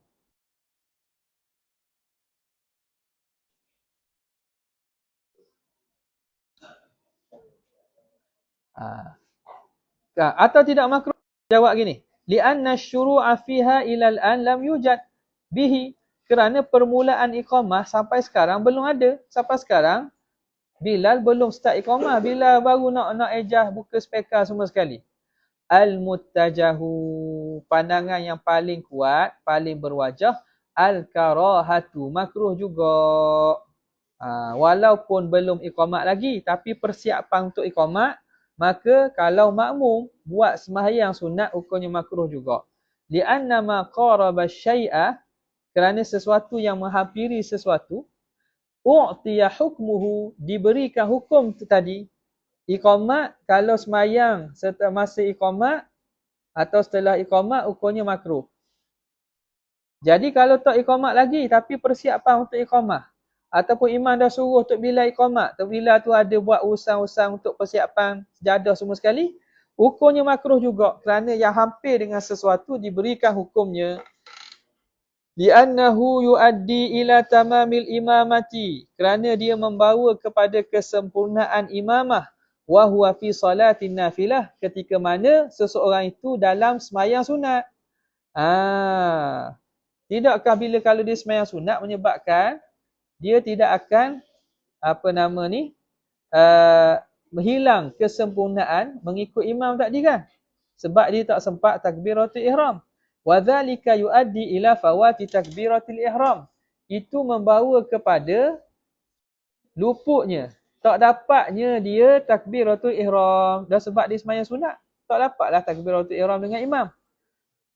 Atau tidak makruh? Jawab gini. Li'anna syuru'a fiha ilal an lam yujad bihi. Kerana permulaan iqamah sampai sekarang belum ada. Sampai sekarang Bilal belum start iqamah. Bilal baru nak ejah buka speaker semua sekali. Al-muttajahu, pandangan yang paling kuat, paling berwajah, al-karahatu, makruh juga. Walaupun belum iqamat lagi, tapi persiapan untuk iqamat, maka kalau makmum buat sembahyang sunat, hukumnya makruh juga. Li'anna ma qaraba syai'ah, kerana sesuatu yang menghampiri sesuatu, u'tiya hukmuhu, diberikan hukum tu tadi. Iqamat, kalau sembahyang setelah masa iqamat atau setelah iqamat, hukumnya makruh. Jadi kalau tak iqamat lagi tapi persiapan untuk iqamat, ataupun imam dah suruh untuk bila iqamat, bila tu ada buat usang-usang untuk persiapan sejadah semua sekali, hukumnya makruh juga, kerana yang hampir dengan sesuatu diberikan hukumnya. Li'annahu yuaddi ila tamamil imamati, kerana dia membawa kepada kesempurnaan imamah. Wa huwa fi salatin nafilah, ketika mana seseorang itu dalam sembahyang sunat. Tidakkah bila kalau dia sembahyang sunat menyebabkan dia tidak akan hilang kesempurnaan mengikut imam tadi kan? Sebab dia tak sempat takbiratul ihram. Wa dzalika yuaddi ila fawati takbiratul ihram. Itu membawa kepada luputnya, tak dapatnya dia takbiratul ihram. Dan sebab dia sembahyang sunat, tak dapatlah takbiratul ihram dengan imam.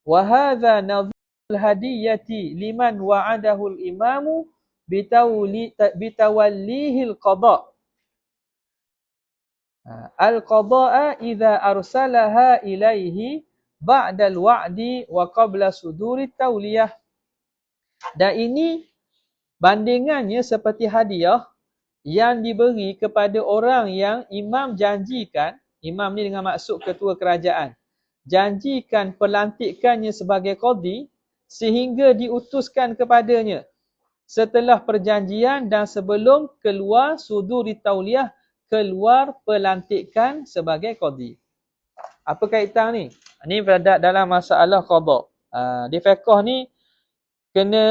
Wa hadza nadhirul hadiyati liman wa'adahu al-imamu bitawallihil qada'. Al-qada'a idza arsalaha ilaihi ba'dal wa'di wa qabla sudurit tawliyah. Dan ini bandingannya seperti hadiah yang diberi kepada orang yang imam janjikan, imam ni dengan maksud ketua kerajaan, janjikan pelantikannya sebagai qadi sehingga diutuskan kepadanya setelah perjanjian dan sebelum keluar suduri tauliyah, keluar pelantikan sebagai qadi. Apa kaitan ni? Ni dalam masalah qada. Di fiqh ni kena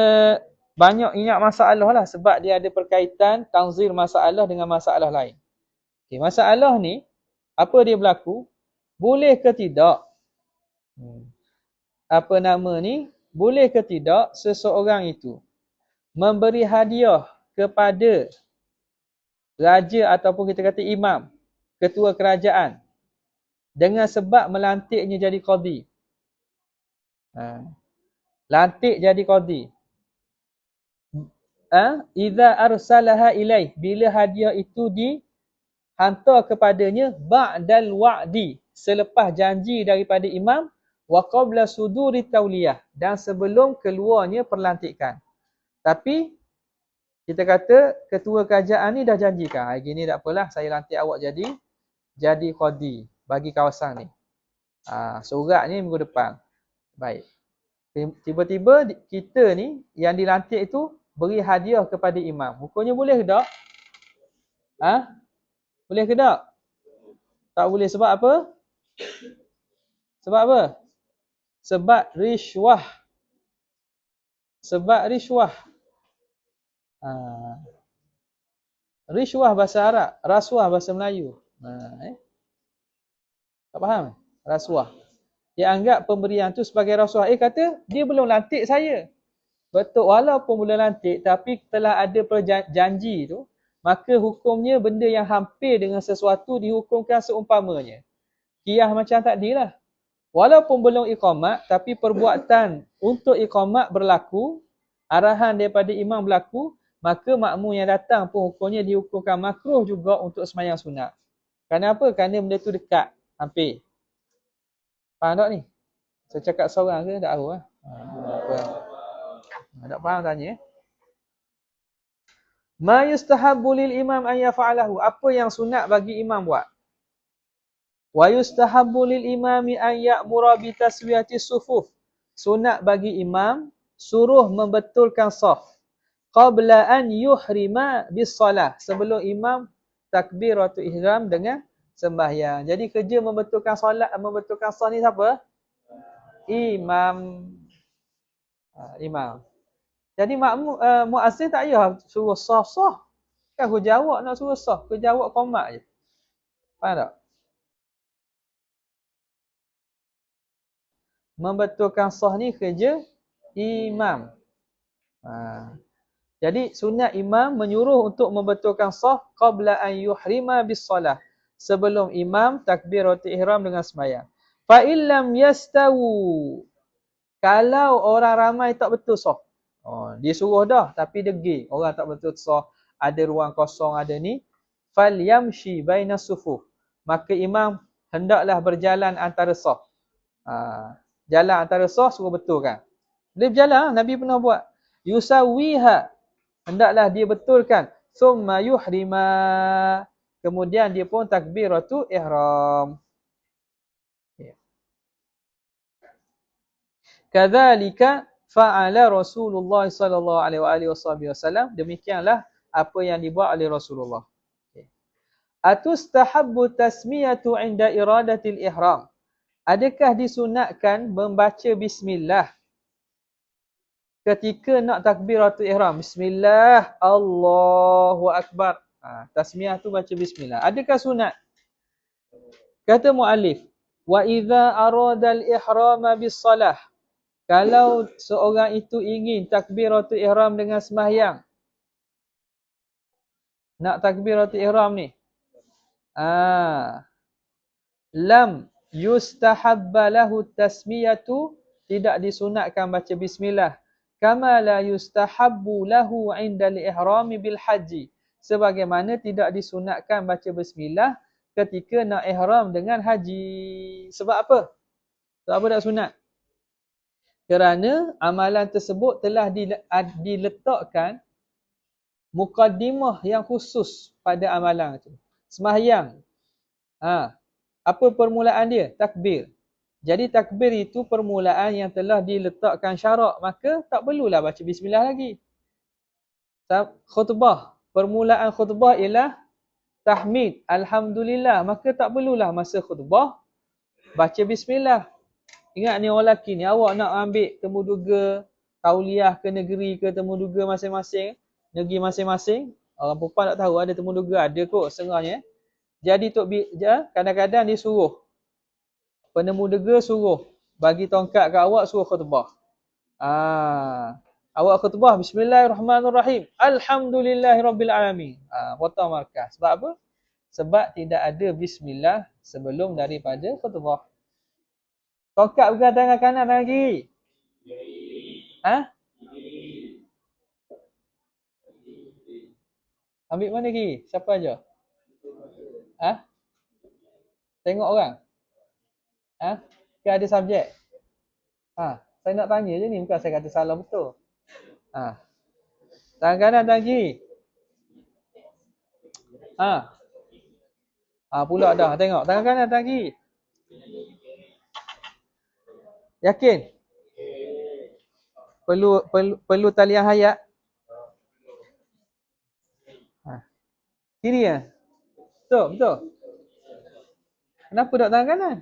banyak ingat masalah lah sebab dia ada perkaitan tanzir masalah dengan masalah lain. Okay, masalah ni, apa dia berlaku? Boleh ke tidak? Apa nama ni? Boleh ke tidak seseorang itu memberi hadiah kepada raja ataupun kita kata imam, ketua kerajaan dengan sebab melantiknya jadi qadi. Lantik jadi qadi. Idza arsalaha ilaih, bila hadiah itu dihantar kepadanya ba'dal wa'di, selepas janji daripada imam, wa qabla suduri tauliyah, dan sebelum keluarnya perlantikan. Tapi kita kata ketua kerajaan ni dah janjikan, hari gini tak apalah, saya lantik awak jadi qadi bagi kawasan ni. Surat ni minggu depan. Baik. Tiba-tiba kita ni yang dilantik itu beri hadiah kepada imam. Hukumnya boleh ke tak? Boleh ke tak? Tak boleh sebab apa? Sebab apa? Sebab rishwah. Sebab rishwah. Rishwah bahasa Arab, rasuah bahasa Melayu. Tak faham? Rasuah. Dia anggap pemberian tu sebagai rasuah. Kata dia belum lantik saya. Betul, walaupun belum lantik tapi telah ada perjanji tu, maka hukumnya benda yang hampir dengan sesuatu dihukumkan seumpamanya. Qiyah macam tadilah. Walaupun belum iqamat tapi perbuatan untuk iqamat berlaku, arahan daripada imam berlaku, maka makmum yang datang pun hukumnya dihukumkan makruh juga untuk sembahyang sunat. Kenapa? Kerana benda tu dekat, hampir. Faham tak ni? Saya cakap seorang ke tak tahu lah. Tak faham tanya. Ma yustahabbu lil imam an yaf'alahu. Apa yang sunat bagi imam buat? Wa yustahabbu lil imami an ya'mura bi taswiyati sufuf. Sunat bagi imam suruh membetulkan saf qabla an yuhrima bis salah, sebelum imam takbiratul ihram dengan sembahyang. Jadi kerja membetulkan solat, membetulkan saf ni siapa? Imam. Imam. Jadi muazzin tak payah suruh saf-saf. Kan kerja awak nak suruh saf, kerja awak qomat je. Faham tak? Membetulkan saf ni kerja imam. Jadi sunat imam menyuruh untuk membetulkan saf qabla an yuhrima bis salah, sebelum imam takbiratul ihram dengan sembahyang. Fa illam yastawu, kalau orang ramai tak betul saf. Dia suruh dah tapi degil, orang tak betul saf, ada ruang kosong, ada ni, fal yamshi bainas sufuf, maka imam hendaklah berjalan antara saf. Jalan antara saf suruh betulkan. Dia berjalan, Nabi pernah buat. Yusawiha, hendaklah dia betulkan. Summa yuhrima, kemudian dia pun takbiratul ihram. Kadzalika fa'ala Rasulullah sallallahu alaihi wasallam. Demikianlah apa yang dibuat oleh Rasulullah. Atustahabbu tasmiyatu 'inda iradatil ihram. Adakah disunatkan membaca bismillah ketika nak takbiratul ihram? Bismillah, Allahu akbar. Tasmiyah tu baca bismillah. Adakah sunat? Kata muallif, wa idza arada al-ihrama bis-salah. Kalau seorang itu ingin takbiratul ihram dengan sembahyang. Nak takbiratul ihram ni. Lam yustahabba lahu tasmiyatu, tidak disunatkan baca bismillah. Kama la yustahabbu lahu 'inda al-ihrami bil haji. Sebagaimana tidak disunatkan baca bismillah ketika nak ihram dengan haji. Sebab apa? Sebab apa tak sunat? Kerana amalan tersebut telah diletakkan mukaddimah yang khusus pada amalan itu. Sembahyang. Apa permulaan dia? Takbir. Jadi takbir itu permulaan yang telah diletakkan syarak, maka tak perlulah baca bismillah lagi. Khutbah. Permulaan khutbah ialah tahmid, alhamdulillah, maka tak perlulah masa khutbah baca bismillah. Ingat ni orang lelaki ni, awak nak ambil temuduga tauliah ke negeri ke temuduga masing-masing, negeri masing-masing. Orang perempuan tak tahu ada temuduga, ada kot setengahnya. Jadi kadang-kadang dia suruh, penemudega suruh bagi tongkat ke awak, suruh khutbah. Awak khutbah bismillahirrahmanirrahim, alhamdulillahirabbilalamin. Potong markah. Sebab apa? Sebab tidak ada bismillah sebelum daripada khutbah. Tongkat pegang tangan kanan, tangan kiri. Ambil mana kiri? Siapa aja? Tengok orang? Ke ada subjek? Saya nak tanya je ni, bukan saya kata salah betul. Tangan kanan, tangan kiri. Pula dah. Tengok. Tangan kanan, tangan kiri. Yakin? Perlu talian hayat? Kiri ya? Betul? Kenapa tak tangan kanan?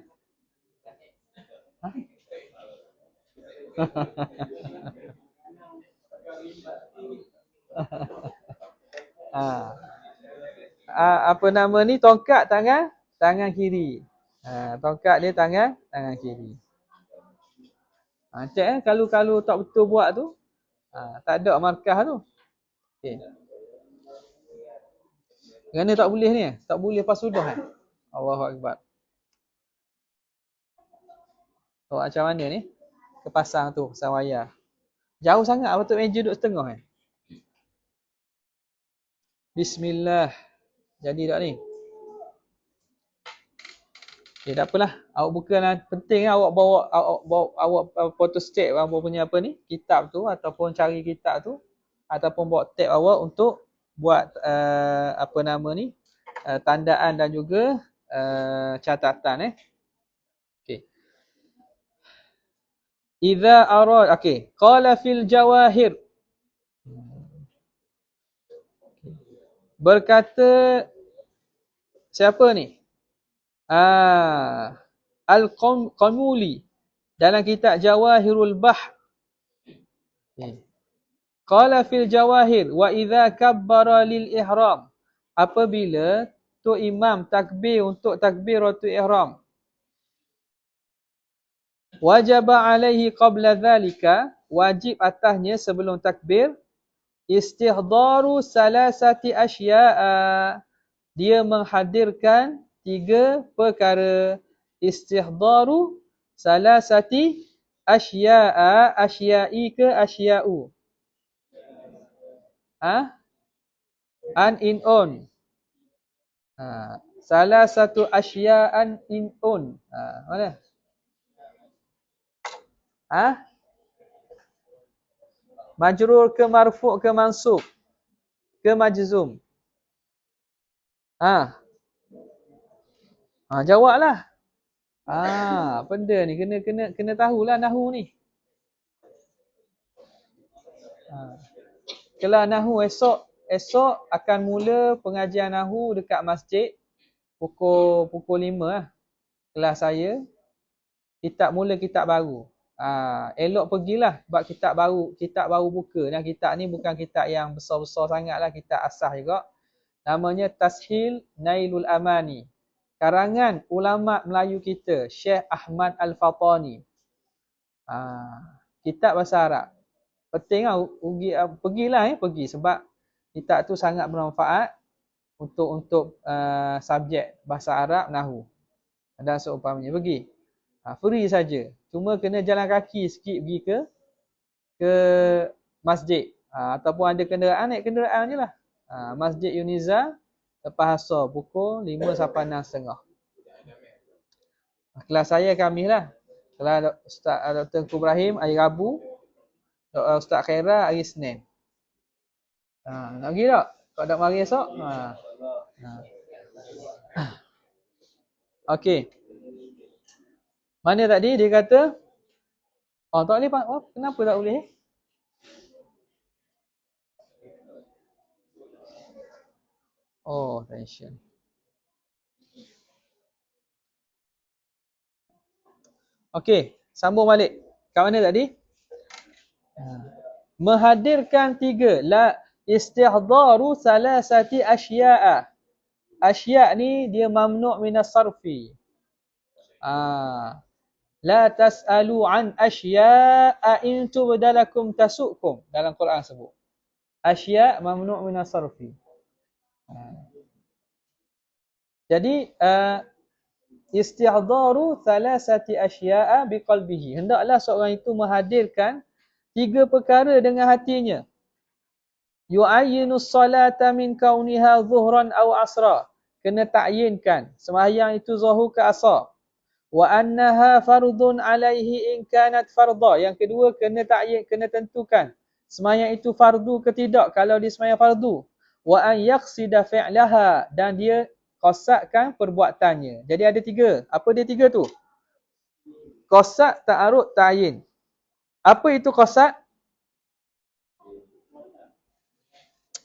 Apa nama ni, tongkat tangan kiri. Tongkat dia tangan kiri. Cek kalau tak betul buat tu, tak ada markah tu. Okey. Kerana tak boleh ni, tak boleh pas sudah. Allahu akbar. Macam mana ni? Kepasang tu, pasang wayar. Jauh sangat, patut meja duduk setengah. Bismillah. Jadi tak ni? Tak apalah. Awak bukanlah penting awak bawa photostat awak punya apa ni? Kitab tu, ataupun cari kitab tu, ataupun bawa tab awak untuk buat apa nama ni? Tandaan dan juga catatan. Okey. Idza arad, okey. Qala fil jawahir. Berkata siapa ni? Al-Qamuli dalam kitab Jawahirul Bahr. Qala fil jawahir wa idza kabbara lil ihram. Apabila tu imam takbir untuk takbiratul ihram. Wajaba alaihi qabla dhalika, wajib atasnya sebelum takbir, istihdaru salasati asya'a, dia menghadirkan 3 perkara. Istihdaru salasati asya'a, asya'i ke asya'u? An in on. Salah satu asya'an in on. Mana? Majrur ke marfu' ke mansub ke majzum? Jawablah. Benda ni kena tahulah nahwu ni. Kalau nahwu esok akan mula pengajian nahwu dekat masjid pukul 5 lah. Kelas saya mula kitab baru. Elok pergilah sebab kitab baru buka. Dan kitab ni bukan kitab yang besar-besar sangatlah, kitab asah juga. Namanya Tashil Nailul Amani. karangan ulama Melayu kita, Syekh Ahmad Al-Fatani. Kitab bahasa Arab. Penting lah, pergi sebab kitab tu sangat bermanfaat untuk subjek bahasa Arab, nahwu dan seumpamanya. Pergi. Free saja. Cuma kena jalan kaki sikit pergi ke masjid. Ataupun ada kenderaan, naik kenderaan je lah. Masjid Yuniza lepas asar pukul 5 sampai 6.30. Kelas saya Khamis lah. Kelas Ustaz Dr. Ibrahim hari Rabu, Ustaz Khaira hari Senin. Nak pergi tak? Kau nak mari esok? Okey. Mana tadi dia kata? Tak boleh Pak. Kenapa tak boleh? Tension. Okey, sambung balik. Kat mana tadi? Menghadirkan 3. La istihdaru salasati asya'a. Asya' ni dia mamnu' minas sarfi. La tas'alu an asya'a in tubdalakum tasukum. Dalam Quran sebut. Asya' mamnu' minas sarfi. Jadi istihdaru salasati asya'a biqalbihi. Hendaklah seorang itu menghadirkan 3 perkara dengan hatinya. Yu'ayyinu salata min kauniha zuhran aw asra. Kena ta'yinkan sembahyang itu zuhur ke asar. Wa annaha fardun alaihi in kanat fardha. Yang kedua kena ta'yin, kena tentukan sembahyang itu fardu ke tidak kalau dia sembahyang fardu. Wa an yaqsida fi'laha, dan dia qasadkan perbuatannya. Jadi ada 3. Apa dia 3 tu? Qasad, ta'arud, ta'yin. Apa itu qasad?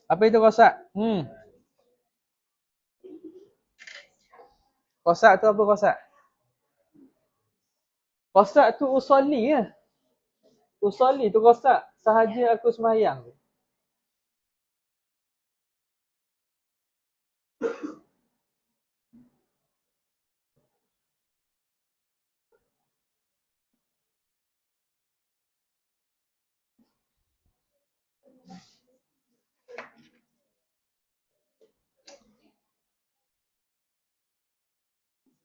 Apa itu qasad? Qasad tu apa qasad? Qasad tu usolli ya. Usolli tu qasad. Sahaja aku sembahyang.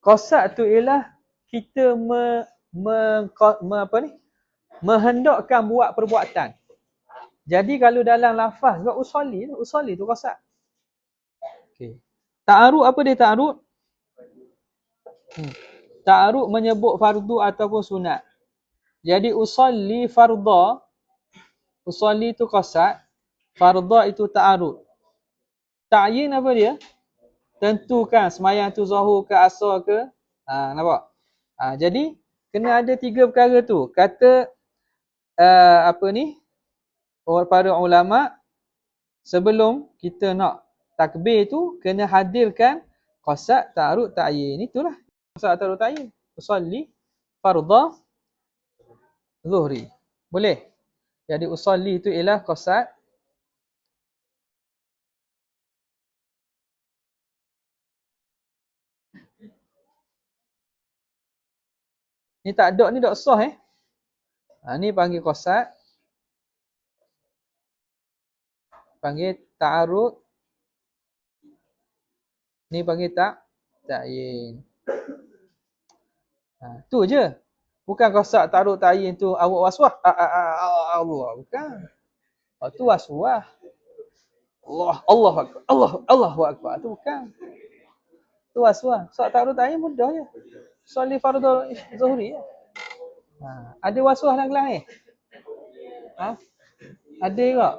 Qasad tu ialah kita menghendakkan buat perbuatan. Jadi kalau dalam lafaz juga usolli tu qasad. Okey. Ta'arud apa dia ta'arud? Ta'arud menyebut fardu ataupun sunat. Jadi usolli fardha, usolli tu qasad, fardha itu ta'arud. Ta'yin apa dia? Tentukan sembahyang tu zuhur ke asar ke. Nampak? Jadi kena ada 3 perkara tu. Kata para ulama, sebelum kita nak takbir tu kena hadirkan qasad, ta'arud, ta'yin. Itulah qasad, ta'arud, ta'yin. Usolli fardha zuhri. Boleh? Jadi usolli tu ialah qasad. Ni tak ada, ni tak sah ni panggil qasad. Panggil ta'arud. Ni panggil ta'yin. Tu je. Bukan qasad, ta'arud, ta'yin tu awak waswah. Allah, bukan. Tu waswah. Allahu akbar. Allahu akbar. Tu bukan. Tu waswah. Qasad, ta'arud, ta'yin mudah je. Sholli fardhu zuhri ya. Ada waswah dalam kelas ni? Ada ke?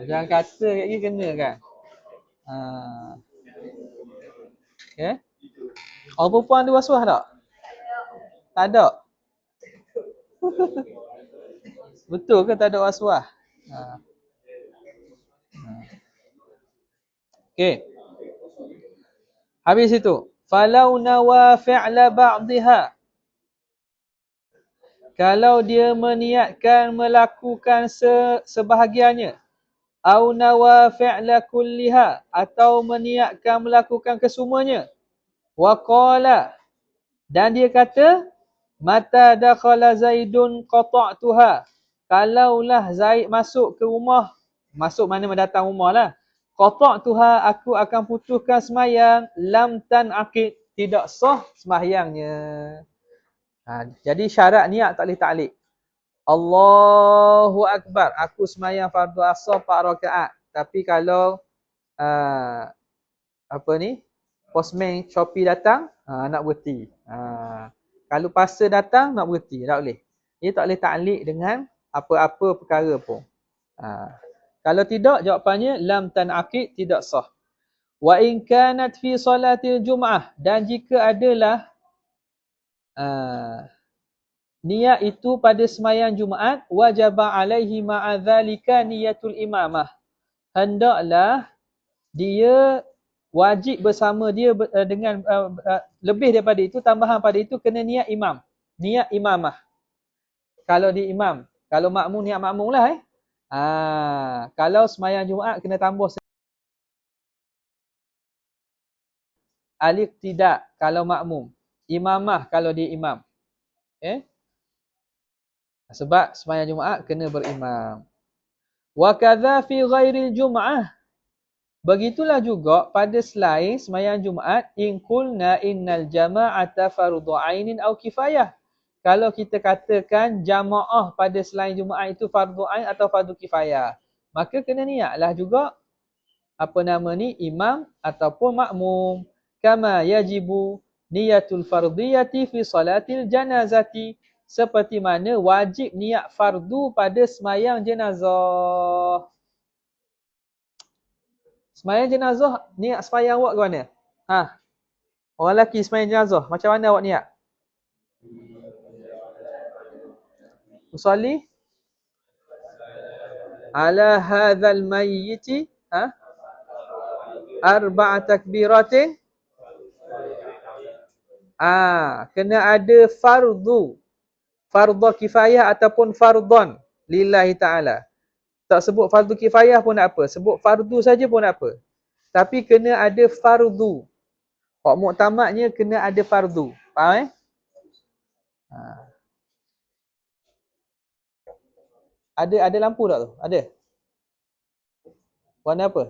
Jangan kata kat ni kena kan. Okay. Orang perempuan ada waswah tak? Tak ada. Betul ke tak ada waswah? Okay. Habis itu. Falau nawa fi'la ba'dihha. Kalau dia meniatkan melakukan sebahagiannya. au nawa fi'la kulliha, atau meniatkan melakukan kesemuanya. Wa qala, dan dia kata, mata dakhala Zaidun qata'tuha. Kalaulah Zaid masuk ke rumah, masuk mana mendatang rumah lah. Qata'tuha, aku akan putuskan semayang, lam tan'aqid, tidak sah semayangnya. Jadi syarat niat tak boleh taklid. Allahu Akbar, aku semayang fardu asar 4 rakaat. Tapi kalau apa ni, postman Shopee datang, nak berhenti. Kalau pasta datang, nak berhenti, tak boleh. Dia tak boleh taklid dengan apa-apa perkara pun. Kalau tidak, jawapannya lam tan'aqid, tidak sah. Wa in kanat fi salatil jum'ah, dan jika adalah niat itu pada sembahyang Jumaat, wajaba alaihi ma'adzalika niyatul imamah. Hendaklah dia wajib bersama dia dengan lebih daripada itu, tambahan pada itu kena niat imam. Niat imamah. Kalau dia imam, kalau makmum niat makmum lah kalau sembahyang Jumaat kena tambah alif tidak kalau makmum, imamah kalau dia imam. Sebab sembahyang Jumaat kena berimam. Wa kadza fi ghairil Jum'ah. Begitulah juga pada selain sembahyang Jumaat, in qulna innal jama'ata fardhu 'ainin aw kifayah. Kalau kita katakan jamaah pada selain Jumaat itu fardu ain atau fardu kifayah, maka kena niatlah juga imam ataupun makmum. Kama yajibu niyatul fardiyati fi salatil janazati, seperti mana wajib niat fardu pada sembahyang jenazah. Sembahyang jenazah, niat sembahyang awak ke mana? Orang lelaki sembahyang jenazah, macam mana awak niat? Usalli ala hadzal mayyiti arba'a takbiratin. Kena ada fardu. Fardu kifayah ataupun fardhon lillahi ta'ala. Tak sebut fardu kifayah pun tak apa. Sebut fardu saja pun tak apa. Tapi kena ada fardu. Hak muktamadnya kena ada fardu. Faham Ada lampu tak tu? Ada? Warna apa?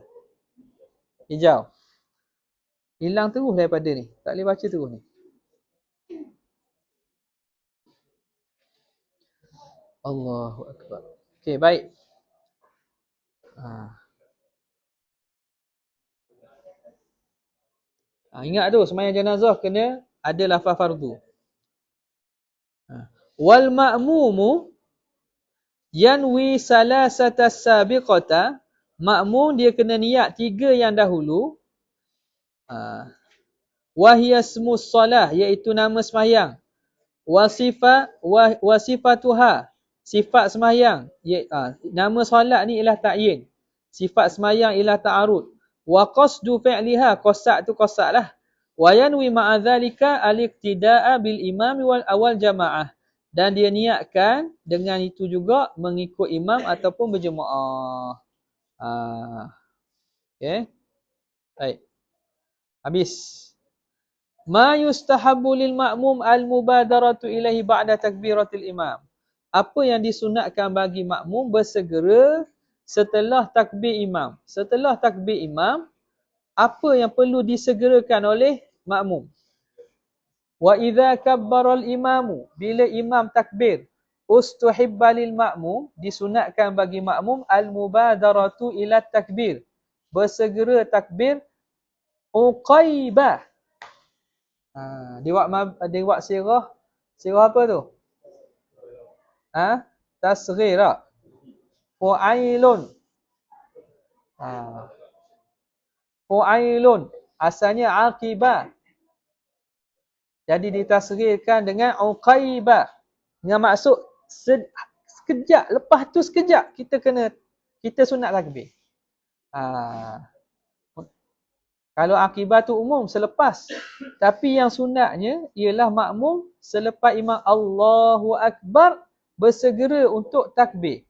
Hijau. Hilang terus daripada ni. Tak boleh baca terus ni. Allahu Akbar. Okey, baik. Ingat tu, sembahyang jenazah kena ada lafaz fardu. Wal ma'mumu yanwi salasata sabiqata. Makmum dia kena niat 3 yang dahulu. Wahiyasmus salah, iaitu nama sembahyang. Wasifatuha, sifat sembahyang. Nama solat ni ialah ta'yin. Sifat sembahyang ialah ta'arud. Wa qasdu fi'liha, qasad tu qasad lah. Wa yanwi ma'adzalika al-iqtida'a bil imami wal awal jama'ah. Dan dia niatkan dengan itu juga mengikut imam ataupun berjemaah. Okey. Baik. Habis. Ma yustahabbu lil ma'mum al-mubadaratu ilaihi ba'da takbiratil imam. Apa yang disunatkan bagi makmum bersegera setelah takbir imam. Setelah takbir imam, apa yang perlu disegerakan oleh makmum? Wa idza kabbara al-imamu, bila imam takbir, ustuhibba lil ma'mum, disunatkan bagi makmum al-mubadaratu ila takbir. Bersegera takbir uqaibah. Dia buat sirah apa tu? Tasghira. Fu'ailun. Fu'ailun. Asalnya aqibah. Jadi ditasghirkan dengan uqaibah. Dengan maksud sekejap, lepas tu sekejap kita sunat takbir. Kalau akibah tu umum selepas. Tapi yang sunatnya ialah makmum selepas imam Allahu Akbar bersegera untuk takbir.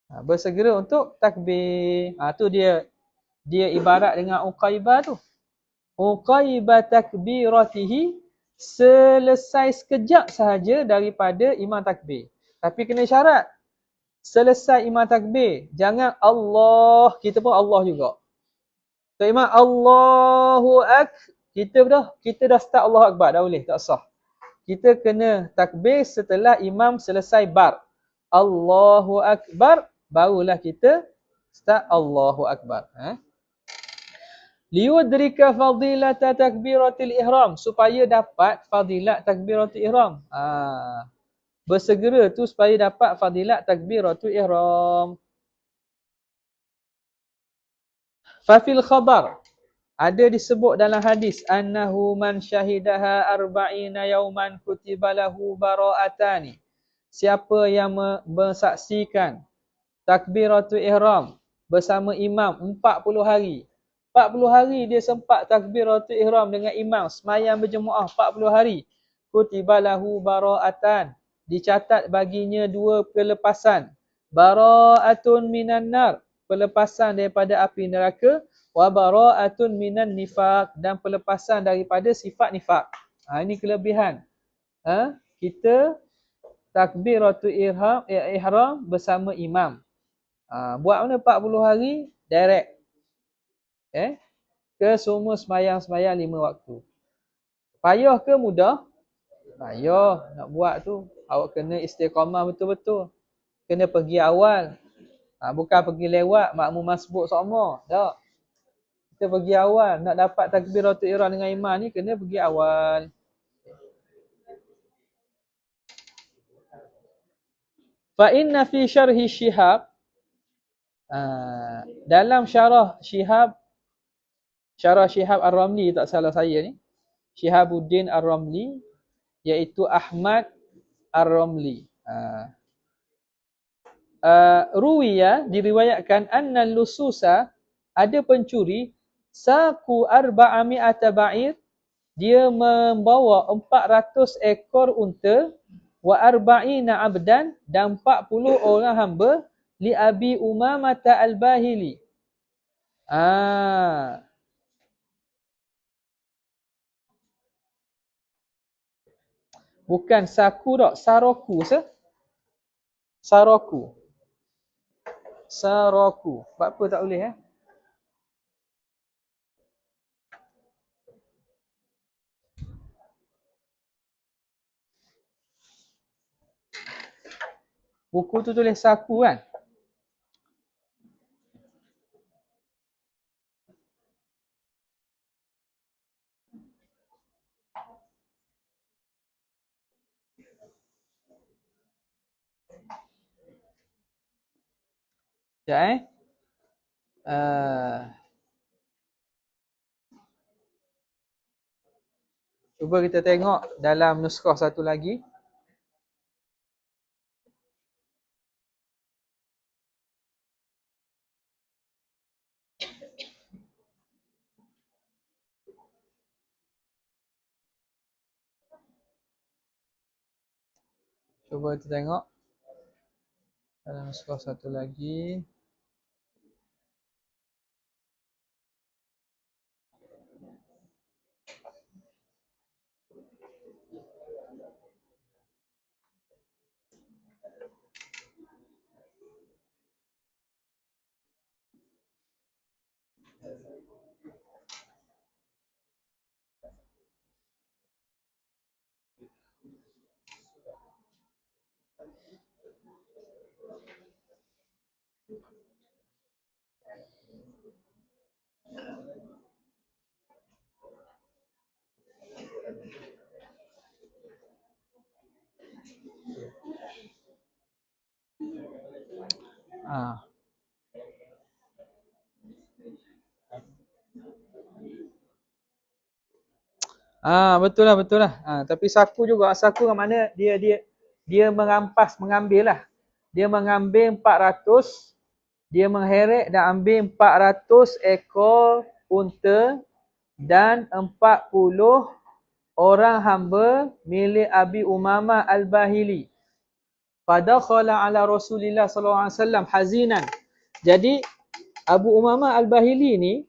Bersegera untuk takbir. Tu dia ibarat dengan Uqaibah tu. Uqaibah takbiratihi, selesai sekejap sahaja daripada imam takbir. Tapi kena syarat. Selesai imam takbir, jangan Allah, kita pun Allah juga. So imam Allahu kita dah start Allahu Akbar, dah boleh, tak sah. Kita kena takbir setelah imam selesai bar. Allahu Akbar, barulah kita start Allahu Akbar. Liudrika fadilata takbiratul ihram, supaya dapat fadilat takbiratul ihram. Bersegera tu supaya dapat fadilat takbiratul ihram. Fafil khabar, ada disebut dalam hadis, annahu man syahidaha arba'ina yauman kutiba lahu bara'atani. Siapa yang mensaksikan takbiratul ihram bersama imam 40 hari. 40 hari dia sempat takbiratul ihram dengan imam, semayang berjemaah 40 hari. Kutiba lahu bara'atan, dicatat baginya 2 pelepasan. Bara'atun minan nar, pelepasan daripada api neraka. Wa bara'atun minan nifaq, dan pelepasan daripada sifat nifaq. Ini kelebihan. Kita takbiratul ihram bersama imam. Buat mana 40 hari? Direct. Ke semua semayang-semayang 5 waktu. Payah ke mudah? Payah nak buat tu. Awak kena istiqamah betul-betul. Kena pergi awal. Bukan pergi lewat, makmum masbuk sama. Tak. Kita pergi awal. Nak dapat takbiratul ihram dengan imam ni, kena pergi awal. Fa inna fi syarhi Syihab, dalam syarah Syihab Ar-Ramli, tak salah saya ni, Syihabuddin Ar-Ramli, iaitu Ahmad Ar-Ramli. Ruwiya, diriwayatkan, anna lususa, ada pencuri, saku arba'ami'ata ba'ir, dia membawa 400 ekor unta, wa arba'ina abdan, dan 40 orang hamba, li Abi Umamah al-Bahili. Bukan saku tak, saroku. Saroku. Sebab apa tak boleh? Buku tu tulis saku kan? Sekejap cuba kita tengok dalam nuskah satu lagi. Cuba kita tengok dalam nuskah satu lagi. Betul lah. Tapi saku juga, saku yang mana dia mengambil lah. Dia mengambil 400, dia mengheret dan ambil 400 ekor unta dan 40 orang hamba milik Abi Umamah al-Bahili. Fadakhala ala Rasulillah sallallahu alaihi wasallam hazinan. Jadi Abu Umamah Al-Bahili ni,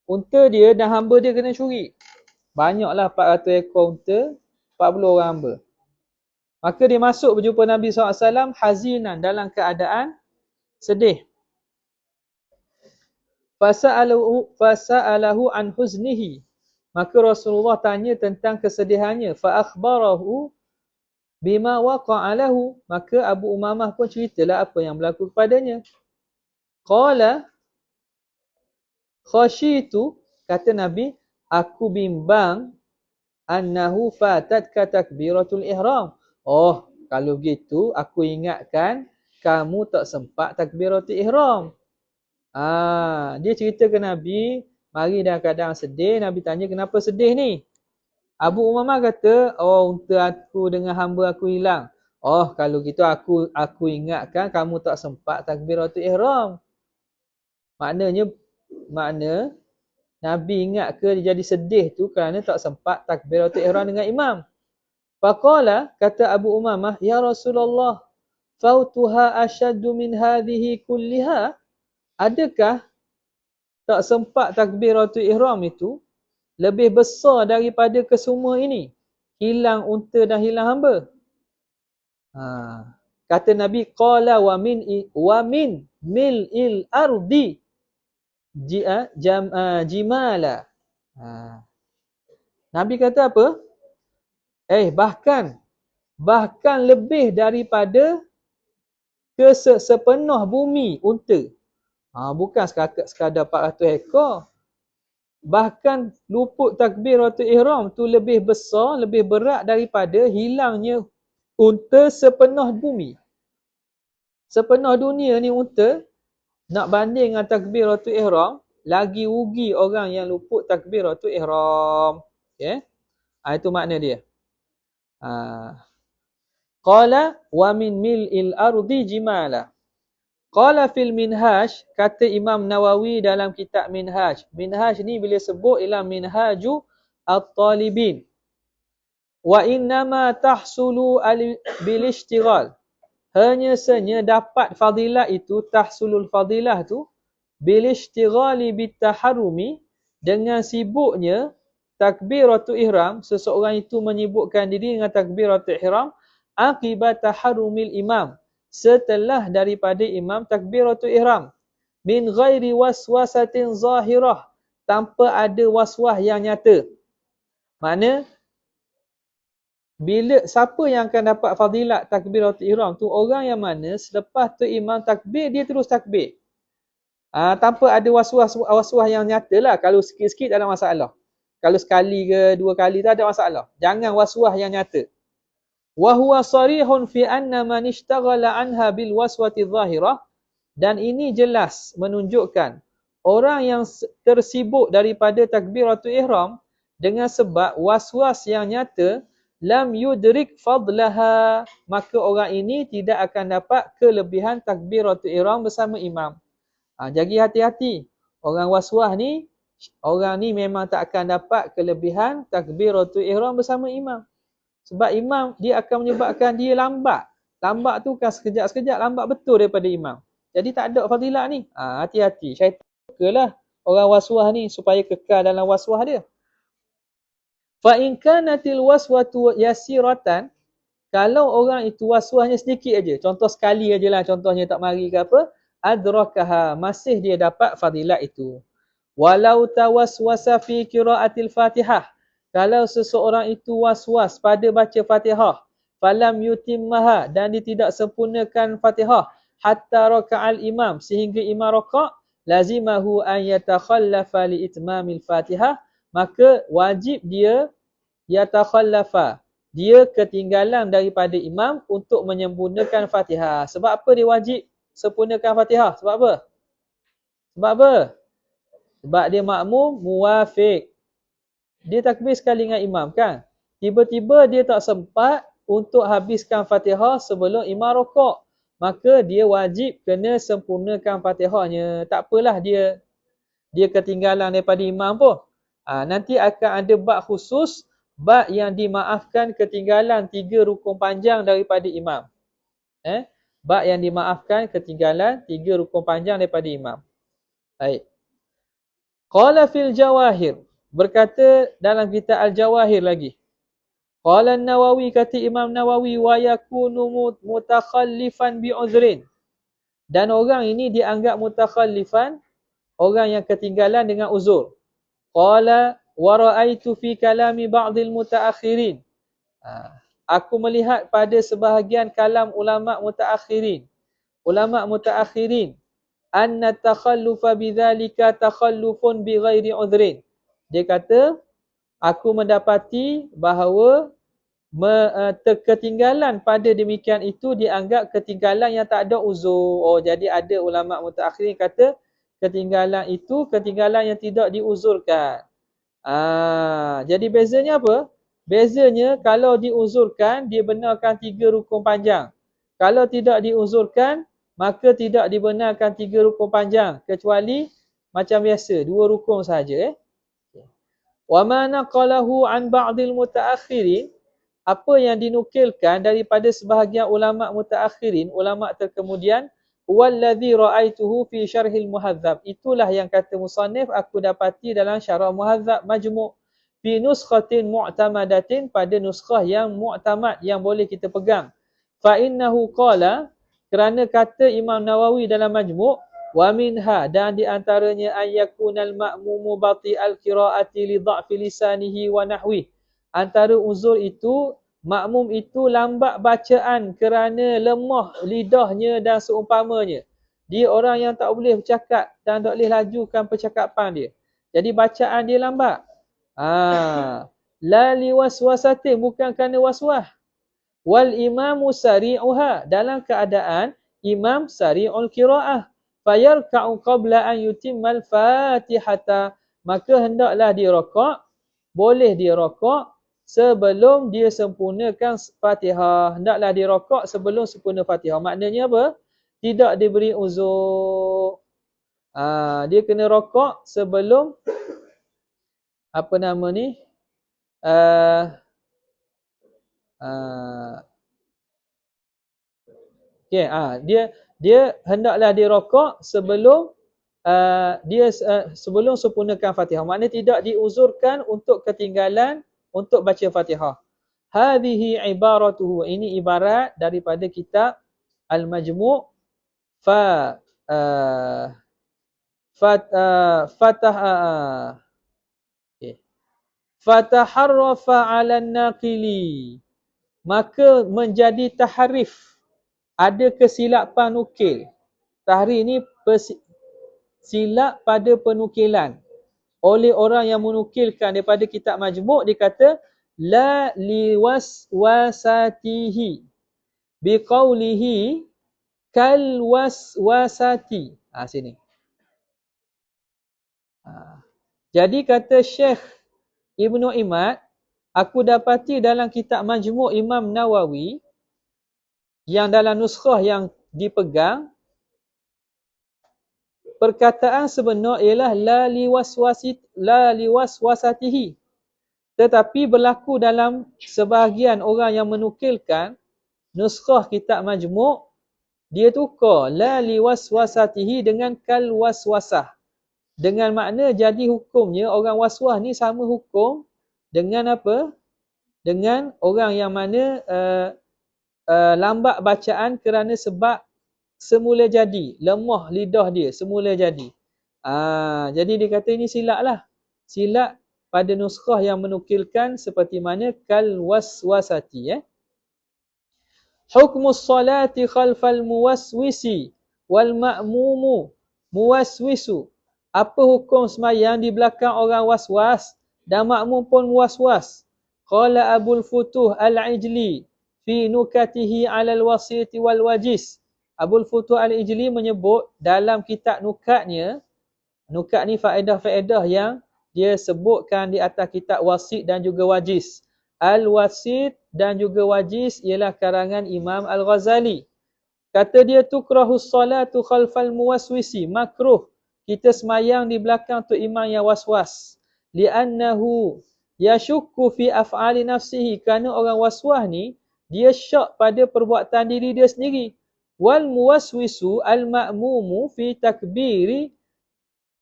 unta dia dan hamba dia kena curi. Banyaklah 400 ekor unta, 40 orang hamba. Maka dia masuk berjumpa Nabi SAW hazinan, dalam keadaan sedih. Fasa'alahu an huznihi. Maka Rasulullah tanya tentang kesedihannya. Fa'akhbarahu bima waqa'alahu. Maka Abu Umamah pun ceritalah apa yang berlaku kepadanya. Qala khashitu, kata Nabi, aku bimbang annahu fatatka takbiratul ihram. Oh, kalau gitu aku ingatkan kamu tak sempat takbiratul ihram. Dia cerita ke Nabi, mari dalam keadaan sedih. Nabi tanya, kenapa sedih ni? Abu Umamah kata, oh, unta aku dengan hamba aku hilang. Oh, kalau gitu aku ingatkan kamu tak sempat takbiratul ihram. Makna Nabi ingat ke dia jadi sedih tu kerana tak sempat takbiratul ihram dengan imam. Faqala, kata Abu Umamah, ya Rasulullah, fautuha asyaddu min hadhihi kulliha. Adakah tak sempat takbiratul ihram itu lebih besar daripada kesemua ini? Hilang unta dan hilang hamba. Kata Nabi, qala wa min mil'il ardi jimala. Nabi kata apa? Bahkan lebih daripada sepenuh bumi unta. Bukan sekadar 400 ekor. Bahkan luput takbiratul ihram tu lebih besar, lebih berat daripada hilangnya unta sepenuh bumi. Sepenuh dunia ni unta, nak banding dengan takbiratul ihram, lagi rugi orang yang luput takbiratul ihram. Okay? Itu makna dia. Qala wa min mil'il ardi jimala. Qala fil minhaj, kata Imam Nawawi dalam kitab Minhaj. Minhaj ni bila sebut ialah minhaju at-talibin. Wa innama tahsulu bil ishtighal. Hanya saja dapat fadilah itu, tahsulul fadilah tu, bil ishtighali bit taharrumi, dengan sibuknya takbiratul ihram, seseorang itu menyibukkan diri dengan takbiratul ihram akibat taharrumil imam, setelah daripada imam takbiratul ihram, min ghairi waswasatin zahirah, tanpa ada waswas yang nyata. Makna bila siapa yang akan dapat fadilat takbiratul ihram tu, orang yang mana selepas tu imam takbir dia terus takbir. Tanpa ada waswas yang nyata lah. Kalau sikit-sikit tak ada masalah. Kalau sekali ke dua kali tak ada masalah. Jangan waswas yang nyata. Wa huwa sarihun fi anna man ishtaghala anha bil waswati zahirah, dan ini jelas menunjukkan orang yang tersibuk daripada takbiratul ihram dengan sebab waswas yang nyata, lam yudrik fadlaha, maka orang ini tidak akan dapat kelebihan takbiratul ihram bersama imam. Jadi hati-hati. Orang waswas ni, orang ni memang tak akan dapat kelebihan takbiratul ihram bersama imam. Sebab imam dia akan menyebabkan dia lambat. Lambat tu kan sekejap-sekejap, lambat betul daripada imam. Jadi tak ada fadilah ni. Hati-hati. Syaitan sukalah orang waswas ni supaya kekal dalam waswas dia. Fa in kanatil waswatu yasiratan, kalau orang itu waswasnya sedikit aja, contoh sekali ajalah, contohnya tak mari ke apa, adrakaha, masih dia dapat fadilat itu. Walau tawaswasa fi qiraatil Fatihah, kalau seseorang itu waswas pada baca Fatihah, falam yutimmaha, dan dia tidak sempurnakan Fatihah, hatta raka'al imam, sehingga imam raka', lazimahu an yatakhallafa li itmamil Fatihah, maka wajib dia yatakhallafa, dia ketinggalan daripada imam untuk menyempurnakan Fatihah. Sebab apa dia wajib sempurnakan Fatihah? Sebab apa? Sebab dia makmum muwafiq. Dia takbir sekali dengan imam kan. Tiba-tiba dia tak sempat untuk habiskan Fatihah sebelum imam rokok. Maka dia wajib kena sempurnakan Fatihahnya. Tak apalah dia ketinggalan daripada imam pun. Nanti akan ada bab khusus, bab yang dimaafkan ketinggalan 3 rukun panjang daripada imam. Bab yang dimaafkan ketinggalan 3 rukun panjang daripada imam. Baik. Qala fil Jawahir. Berkata dalam kitab Al-Jawahir lagi. Qala An-Nawawi, kata Imam Nawawi, wa yakunu mutakhallifan bi'udhrin. Dan orang ini dianggap mutakhallifan, orang yang ketinggalan dengan uzur. Qala wa ra'aitu fi kalami ba'dil mutaakhirin. Aku melihat pada sebahagian kalam ulama mutaakhirin. Ulama mutaakhirin anna takhallufa bidzalika takhallufun bighairi udhrin. Dia kata, aku mendapati bahawa ketinggalan pada demikian itu dianggap ketinggalan yang tak ada uzur. Oh, jadi ada ulama mutaakhirin kata ketinggalan itu ketinggalan yang tidak diuzurkan. Jadi bezanya apa? Bezanya kalau diuzurkan dia benarkan 3 rukun panjang. Kalau tidak diuzurkan maka tidak dibenarkan 3 rukun panjang kecuali macam biasa 2 rukun saja. Wa ma naqalahu an ba'dil mutaakhirin, apa yang dinukilkan daripada sebahagian ulama mutaakhirin, ulama terkemudian, wallazi ra'aituhu fi syarhil muhadzab, itulah yang kata musannif aku dapati dalam syarah muhadzab majmu' fi nuskhatin mu'tamadatin, pada nuskhah yang mu'tamad yang boleh kita pegang. Fa innahu qala, kerana kata Imam Nawawi dalam majmu', wa minha, dan di antaranya ayyakunal ma'mumu bati'al qiraati li dha'fi lisanihi wa nahwi. Antara uzur itu, makmum itu lambat bacaan kerana lemah lidahnya dan seumpamanya. Dia orang yang tak boleh bercakap dan tak boleh lajukan percakapan dia. Jadi bacaan dia lambat. La liwaswasatin, bukan kerana waswas. Wal imamu sari'uha, dalam keadaan imam sari'ul qira'ah. Fayarka'u qabla an yutimmal fatihata, maka hendaklah dia rakaat, boleh dia rakaat sebelum dia sempurnakan Fatihah. Hendaklah dia rakaat sebelum sempurna Fatihah. Maknanya apa? Tidak diberi uzur. Dia kena rakaat sebelum apa nama ni? Okey, dia hendaklah dia rakaat sebelum sebelum sempurnakan Fatihah. Maknanya tidak diuzurkan untuk ketinggalan untuk baca Fatihah. Hadhihi ibaratuhu, ini ibarat daripada kitab Al-Majmu' fataharrafa 'ala an-naqili, maka menjadi tahrif, ada kesilapan nukil. Tahrif ni silap pada penukilan oleh orang yang menukilkan daripada kitab Majmu', dia kata la liwaswasatihi biqaulihi kal waswasati. Sini. Jadi kata Syekh Ibnu Imad, aku dapati dalam kitab Majmu' Imam Nawawi yang dalam nuskhah yang dipegang, perkataan sebenar ialah la liwaswasatihi. Tetapi berlaku dalam sebahagian orang yang menukilkan nuskhah kitab Majmu', dia tukar la liwaswasatihi dengan kal waswasah. Dengan makna jadi hukumnya orang waswas ni sama hukum dengan apa? Dengan orang yang mana lambat bacaan kerana sebab semula jadi, lemah lidah dia semula jadi. Jadi dia kata ini silap lah. Silap pada nuskhah yang menukilkan seperti mana kal waswasati. Hukmus salati khalfal muwaswisi wal ma'mumu muwaswisu. Apa hukum sembahyang di belakang orang waswas dan makmum pun waswas? Qala Abul Futuh Al-Ijli fi nukatihi 'ala al-wasit wal wajis. Abul Futuh Al-Ijli menyebut dalam kitab nukatnya, nukat ni faedah-faedah yang dia sebutkan di atas kitab wasit dan juga wajis. Al-wasit dan juga wajis ialah karangan Imam Al-Ghazali. Kata dia tukrahus salatu khalfal muwaswisi, makruh kita semayang di belakang tu imam yang waswas. Li'annahu yashukku fi af'ali nafsihi, kerana orang waswas ni Dia syak pada perbuatan diri dia sendiri. Wal muwaswisu al-ma'mumu fi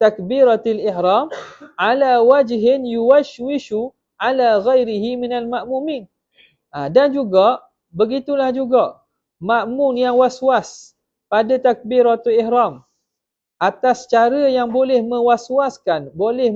takbiratil ihram ala wajhin yuwashwishu ala ghairihi minal ma'mumin. Dan juga, begitulah juga makmum yang was-was pada takbiratul ihram atas cara yang boleh mewaswaskan, boleh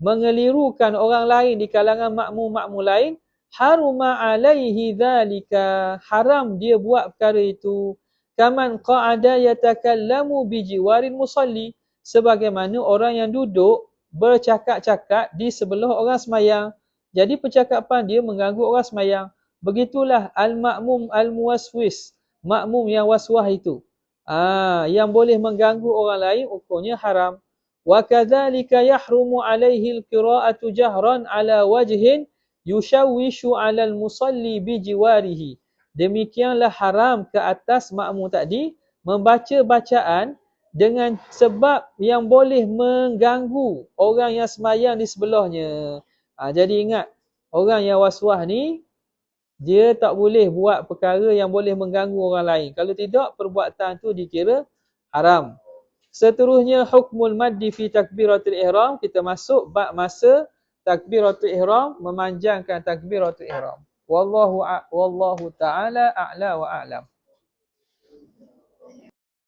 mengelirukan orang lain di kalangan makmum-makmum lain, haruma alaihi dhalika, haram dia buat perkara itu. Kaman qa'ada yatakallamu bijiwaril musalli, sebagaimana orang yang duduk bercakap-cakap di sebelah orang semayang. Jadi percakapan dia mengganggu orang semayang. Begitulah al-makmum al-muwaswis, makmum yang waswah itu. Yang boleh mengganggu orang lain, hukumnya haram. Wa kadzalika yahrumu alaihi al-qira'atu jahran ala wajhin yushawwishu 'ala al-musalli bijiwarihi. Demikianlah haram ke atas makmum tadi membaca bacaan dengan sebab yang boleh mengganggu orang yang semayang di sebelahnya. Jadi ingat, orang yang waswah ni dia tak boleh buat perkara yang boleh mengganggu orang lain. Kalau tidak, perbuatan tu dikira haram. Seterusnya, hukmul maddi fi takbiratul ihram. Kita masuk bab masa takbiratul ihram, memanjangkan takbiratul ihram. Wallahu ta'ala a'la wa a'lam.